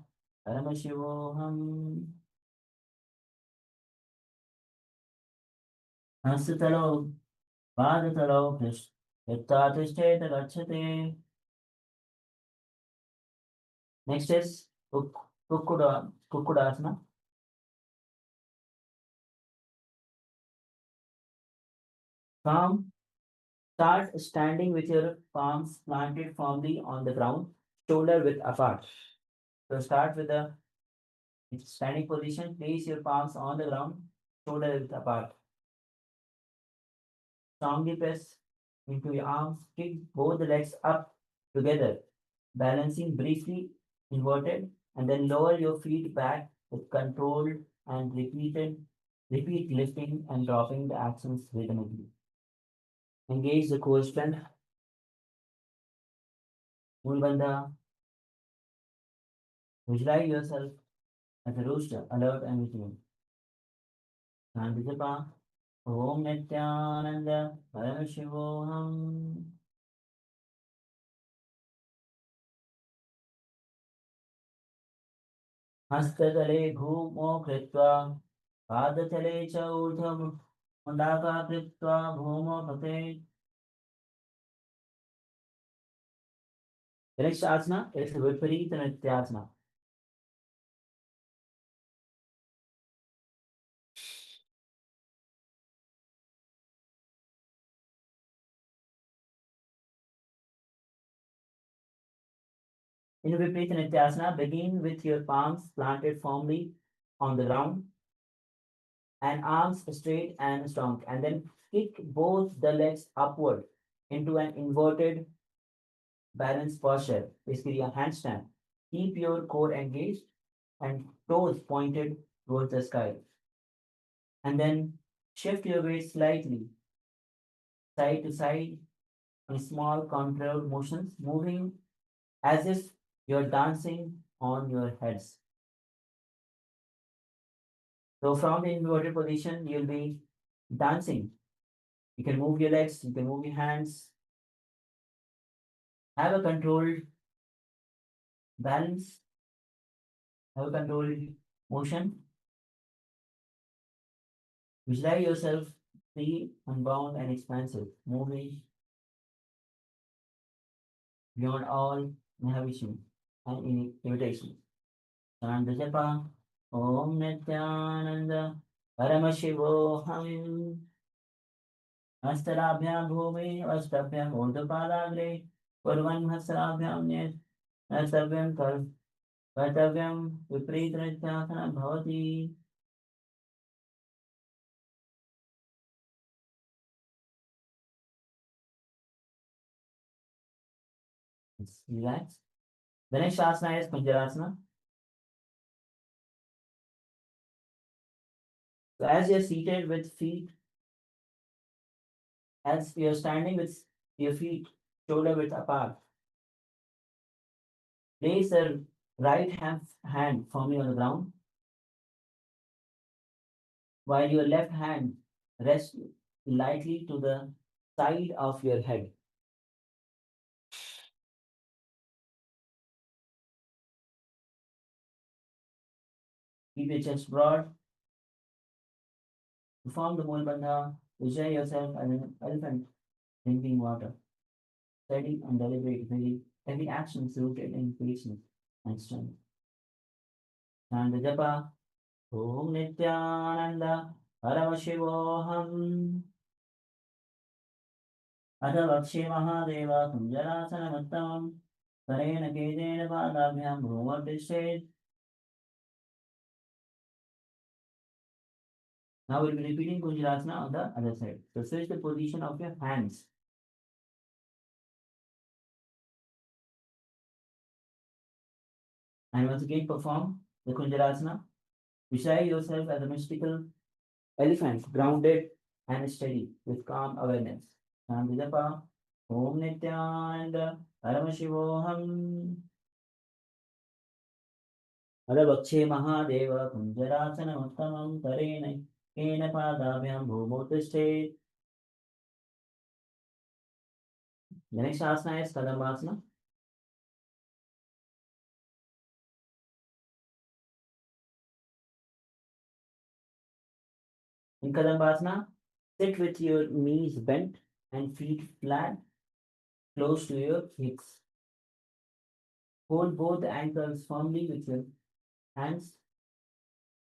Paramashivoham. Hasthatalo, Padatalo, Yattatishcheta Gacchate. Next is Kukudasana. Start standing with your palms planted firmly on the ground, shoulder width apart. So start with the standing position, place your palms on the ground, shoulder width apart. Strongly press into your arms, kick both the legs up together, balancing briefly inverted, and then lower your feet back with controlled and repeat lifting and dropping the actions rhythmically. Engage the core strength. Mulbandha. Visualize yourself as a rooster, alert and vigilant. Shanti Om Nithyananda Paramashivoham. Hastadale bhumo kritva Padatale cha urdhvam Mundaka kritva bhumo pate. The next asana is Viparita Nityasana. In Viparita Nityasana, begin with your palms planted firmly on the ground and arms straight and strong, and then kick both the legs upward into an inverted balance posture, basically a handstand. Keep your core engaged and toes pointed towards the sky. And then shift your weight slightly, side to side, in small controlled motions, moving as if you're dancing on your heads. So from the inverted position, you'll be dancing. You can move your legs, you can move your hands. Have a controlled balance. Have a controlled motion. Visualize yourself free, unbound, and expansive, moving beyond all inhibition and limitation. Chant the japa, Om Nithyananda Paramashivoham. Astarabhyam bhumi astabhyam urdhapalagre Purvan hasrabhyam net astabhyam kartavyam viprita nityasana bhavati. Relax. The next asana is Kunjarasana. So as you're seated with feet, as you're standing with your feet shoulder width apart, place the right hand firmly on the ground, while your left hand rests lightly to the side of your head. Keep your chest broad. To form the Mula Bandha, visualize yourself as an elephant drinking water. Steady and deliberate, every action is rooted in patience and strength. Chant the japa. Om Nithyananda Paramashivoham. Mahavakya Mahadeva Kunjarasanamatthamam. Karena Kedena Padabhyam Bhumadisheth. Now we'll be repeating Kunjarasana on the other side. So switch the position of your hands. And once again perform the Kunjarasana. Visualize yourself as a mystical elephant, grounded and steady with calm awareness. Shanti Om Nithyananda Paramashivoham. Mahavakya Mahadeva Kunjarasanamatthamam Karena Kena Padabhyam Bhumotishtet. The next asana is Kadambasana. In Kadambasana, sit with your knees bent and feet flat, close to your hips. Hold both ankles firmly with your hands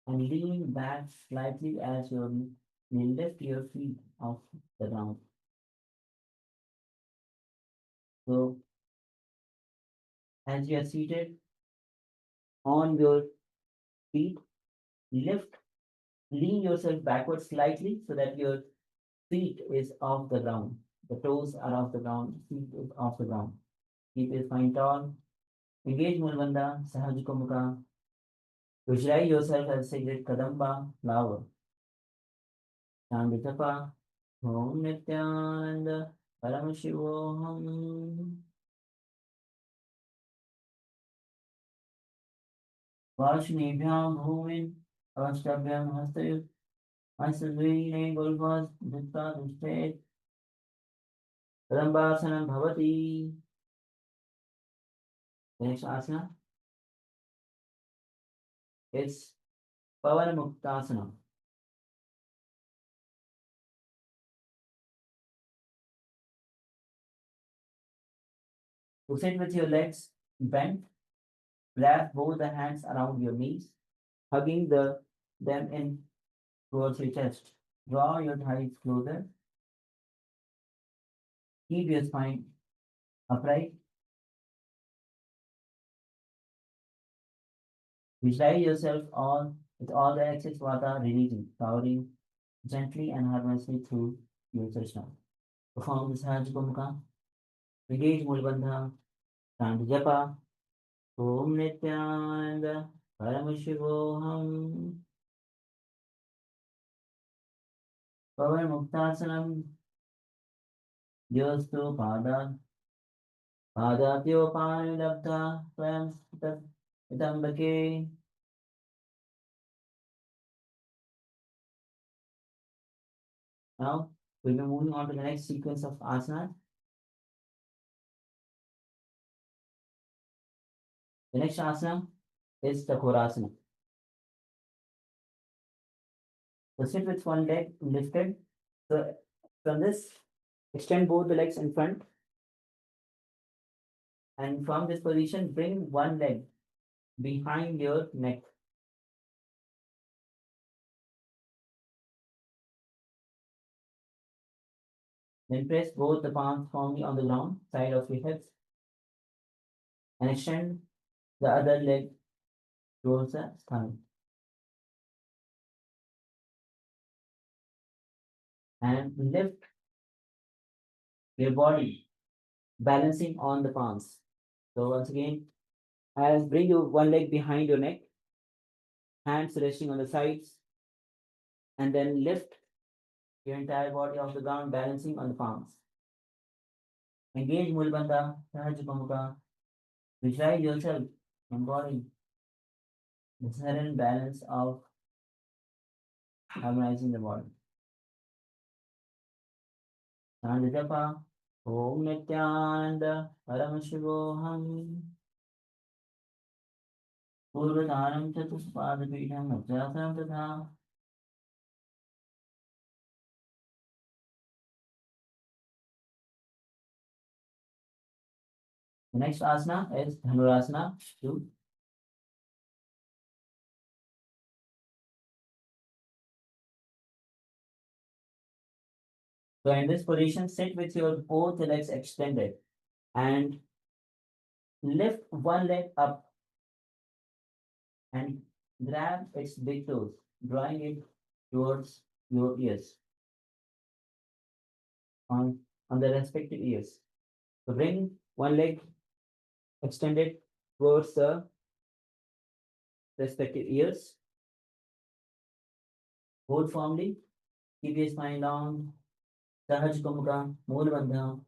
and lean back slightly as you lift your feet off the ground. So, as you are seated on your feet, lean yourself backwards slightly so that your feet is off the ground. The toes are off the ground, feet is off the ground. Keep your spine tall. Engage Mulabandha, Sahajika Mukha. Visualize yourself as a sacred Kadamba flower. Chant japa. Om Nithyananda Paramashivoham. Vashnibhyam Bhumin Avashtabhyam Hastayut Asavine Gulvas Dutta Dustet Kadambasanam Bhavati. The next asana is Pavanamuktasana. To sit with your legs bent, wrap both the hands around your knees, hugging them in towards your chest. Draw your thighs closer. Keep your spine upright. Visualize yourself with all the excess vata releasing, powering gently and harmoniously through your chest. Perform the Sahajika Mukha. Engage Mulabandha. Chant japa. Om Nithyananda Paramashivoham. Pavanamuktasanam. Yostu Padatyo Panilabdha Swayam Itambake. Now we'll be moving on to the next sequence of asanas. The next asana is the Korasana. So sit with one leg lifted. So from this, extend both the legs in front. And from this position, bring one leg behind your neck. Then press both the palms firmly on the ground, side of your hips. And extend the other leg towards the thigh. And lift your body, balancing on the palms. So once again, as bring your one leg behind your neck, hands resting on the sides, and then lift your entire body off the ground, balancing on the palms. Engage Mulabandha, Sahajika Mukha. Visualize yourself embodying the sudden balance of harmonizing the body. chant japa. Om Nithyananda Paramashivoham. Purvatanam Chatuspadapidam Ajasam Tatha. The next asana is Dhanurasana 2. So in this position, sit with your both legs extended and lift one leg up and grab its big toes, drawing it towards your ears on the respective ears. So bring one leg extended towards the respective ears. Hold firmly, keep your spine down. Sahaj Kumka, Mool Bandha,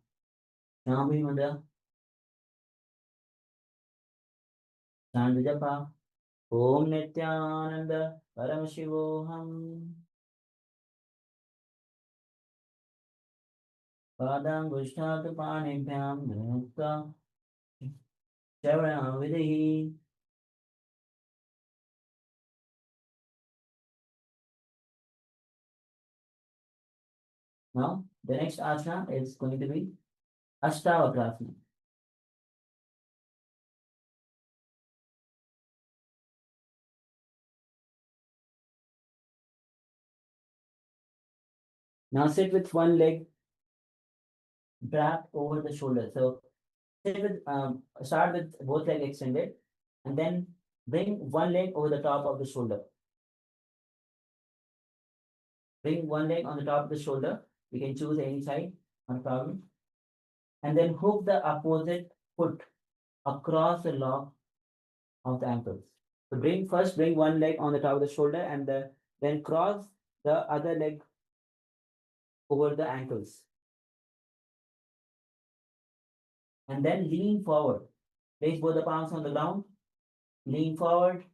Shambhi Mudra, Chant Japa, Om Nithyananda Paramashivoham. Padangushthat Panibhyam Dhutta Shavana Vidhi. Now, the next asana is going to be Ashtavakrasana. Now sit with one leg wrapped over the shoulder. So sit with start with both legs extended and then bring one leg over the top of the shoulder. Bring one leg on the top of the shoulder. You can choose any side, no problem. And then hook the opposite foot across the lock of the ankles. So bring one leg on the top of the shoulder and then cross the other leg over the ankles. And then lean forward. Place both the palms on the ground. Lean forward.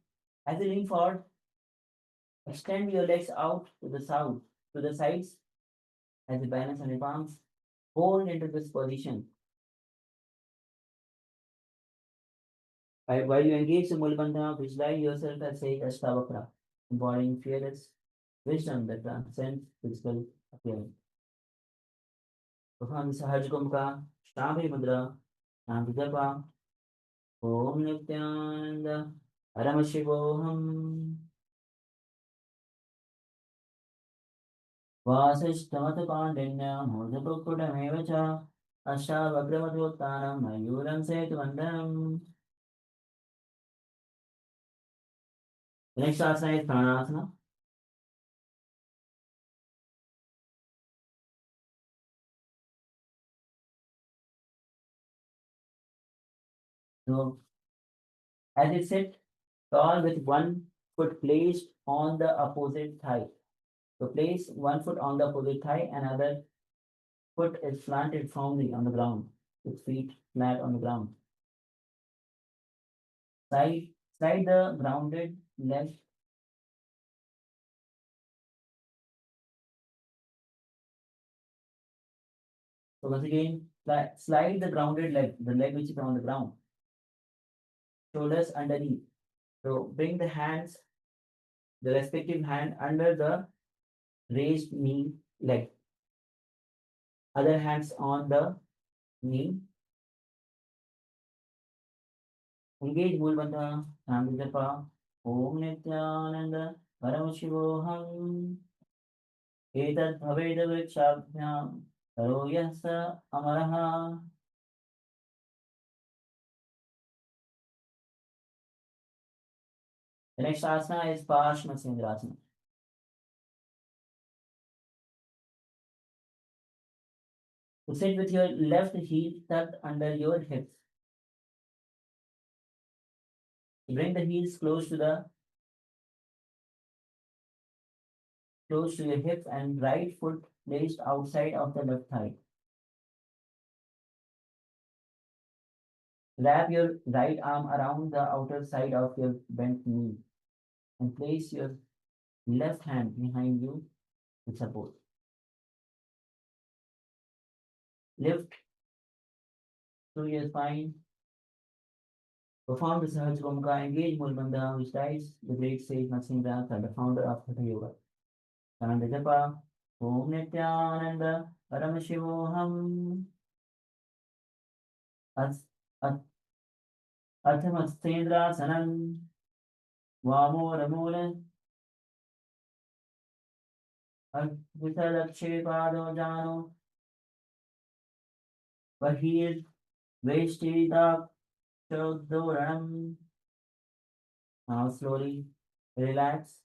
As you lean forward, extend your legs out to the south, to the sides, as you balance on your palms. Hold into this position. While you engage the Mulabandha, visualize yourself as Sage Ashtavakra, embodying fearless wisdom that transcends physical appearance. Perform Sahaj Kumka, Shambhi Mudra, Shanti Japa, Om Nithyananda Paramashivoham. Vasishtamata Pandinya, Mudapukudameva cha, Ashtavakramatotanam, Mayuram Setuvandam. The next asana is Pranayama. So, as you sit tall with one foot placed on the opposite thigh. So place one foot on the opposite thigh and other foot is planted firmly on the ground, with feet flat on the ground. Slide the grounded leg. So once again, slide the grounded leg, the leg which is on the ground. Shoulders underneath. So bring the hands, the respective hand under the raised knee leg. Other hands on the knee. Engage Mulbandha, Shanti Japa, Om Nithyananda Paramashivoham. Etat Bhaveda Vrikshabhyam Taro Yasa Amaraha. The next asana is Paramashiva. To sit with your left heel tucked under your hips. Bring the heels close to your hips and right foot placed outside of the left thigh. Wrap your right arm around the outer side of your bent knee and place your left hand behind you with support. lift through your spine. Perform the Sahaj Gomka, engage Mulbandha, which writes the great sage Nithyananda, the founder of Hatha Yoga. Ananda Japa, Om Nithyananda, Paramashivoham, Athamastendra Sanam, Vamora Vitalakshe Jano, Vahir, Veshtita, Chodoranam. Now slowly relax,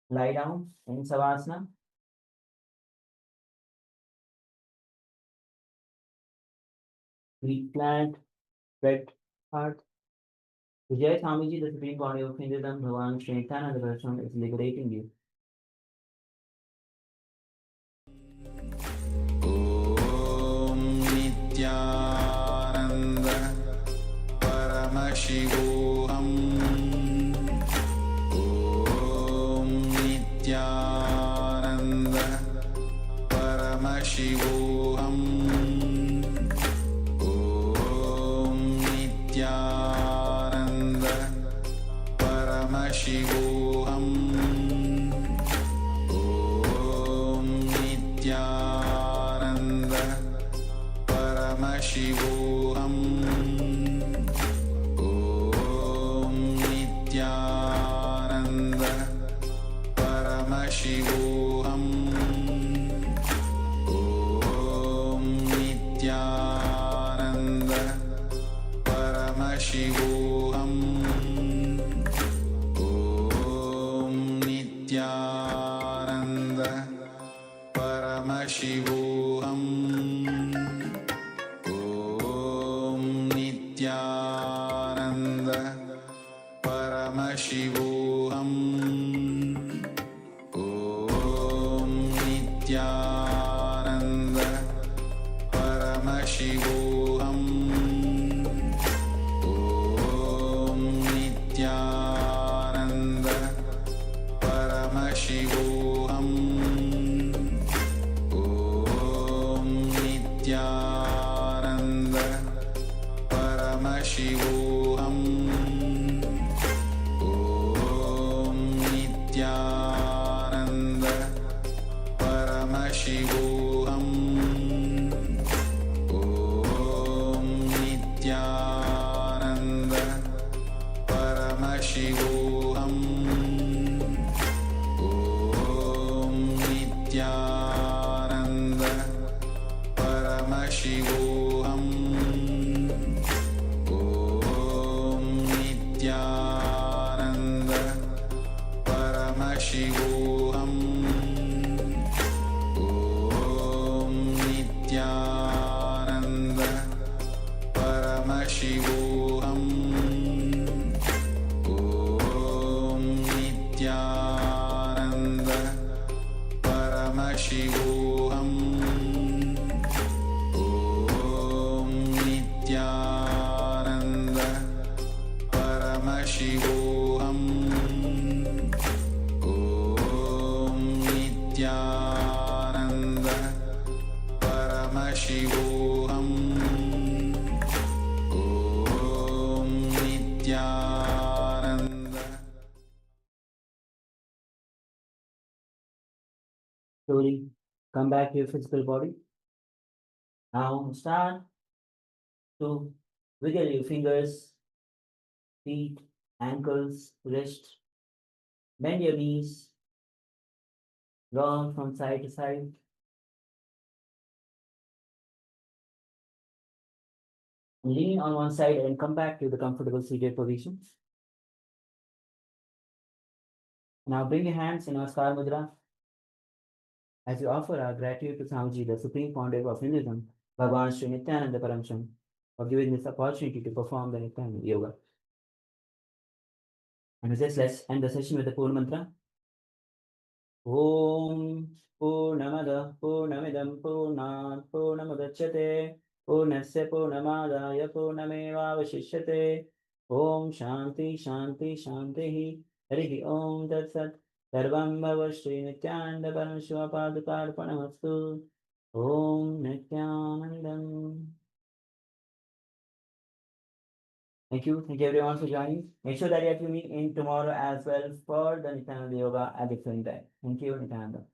lie down in Savasana. Feet plant, spread heart. Vijay Swamiji, the supreme body of Hinduism, Bhagavan Sri Nithyananda Yoga is liberating you. Om Nithyananda Paramashivam. Om Nithyananda Paramashivam. Om Nithyananda Paramashivam. Om Nithyananda Paramashivam. Om Nithyananda Paramashivam. Om Nithyananda Paramashivam. Om Nithyananda Paramashivam. Om Nithyananda Paramashivam. Om Nithyananda Paramashivam. Om Nithyananda Paramashivam. Om Nithyananda Paramashivam. Om Nithyananda Paramashivam. Om Nithyananda Paramashivam. Om Nithyananda Paramashivam. Om Nithyananda Paramashivam. Om Nithyananda Paramashivam. Om Nithyananda Paramashivam. Om Nithyananda Paramashivam. Om Nithyananda Paramashivam. Om Nithyananda. Slowly come back to your physical body. Now start to wiggle your fingers, feet, ankles, wrist. Bend your knees. Roll from side to side. Lean on one side and come back to the comfortable seated position. Now bring your hands in Namaskar Mudra as you offer our gratitude to Swamiji, the Supreme Pontiff of Hinduism, Bhagavan Sri Nithyananda Paramasham, for giving this opportunity to perform the Nithyananda Yoga. And with this, let's end the session with the Purna Mantra. Om Purnamada Purnamidam Purnat Purnamudachyate Purnasya Purnamadaya Purnamevavashishyate Om Shanti Shanti Shanti Harihi Om Tat Sat Sarvam Bhava Shri Nithyananda Paramashiva Padukarpanamastu Om Nithyanandam. Thank you everyone for joining. Make sure that you tune in tomorrow as well for the Nithyananda Yoga at the same time. Thank you, Nithyananda.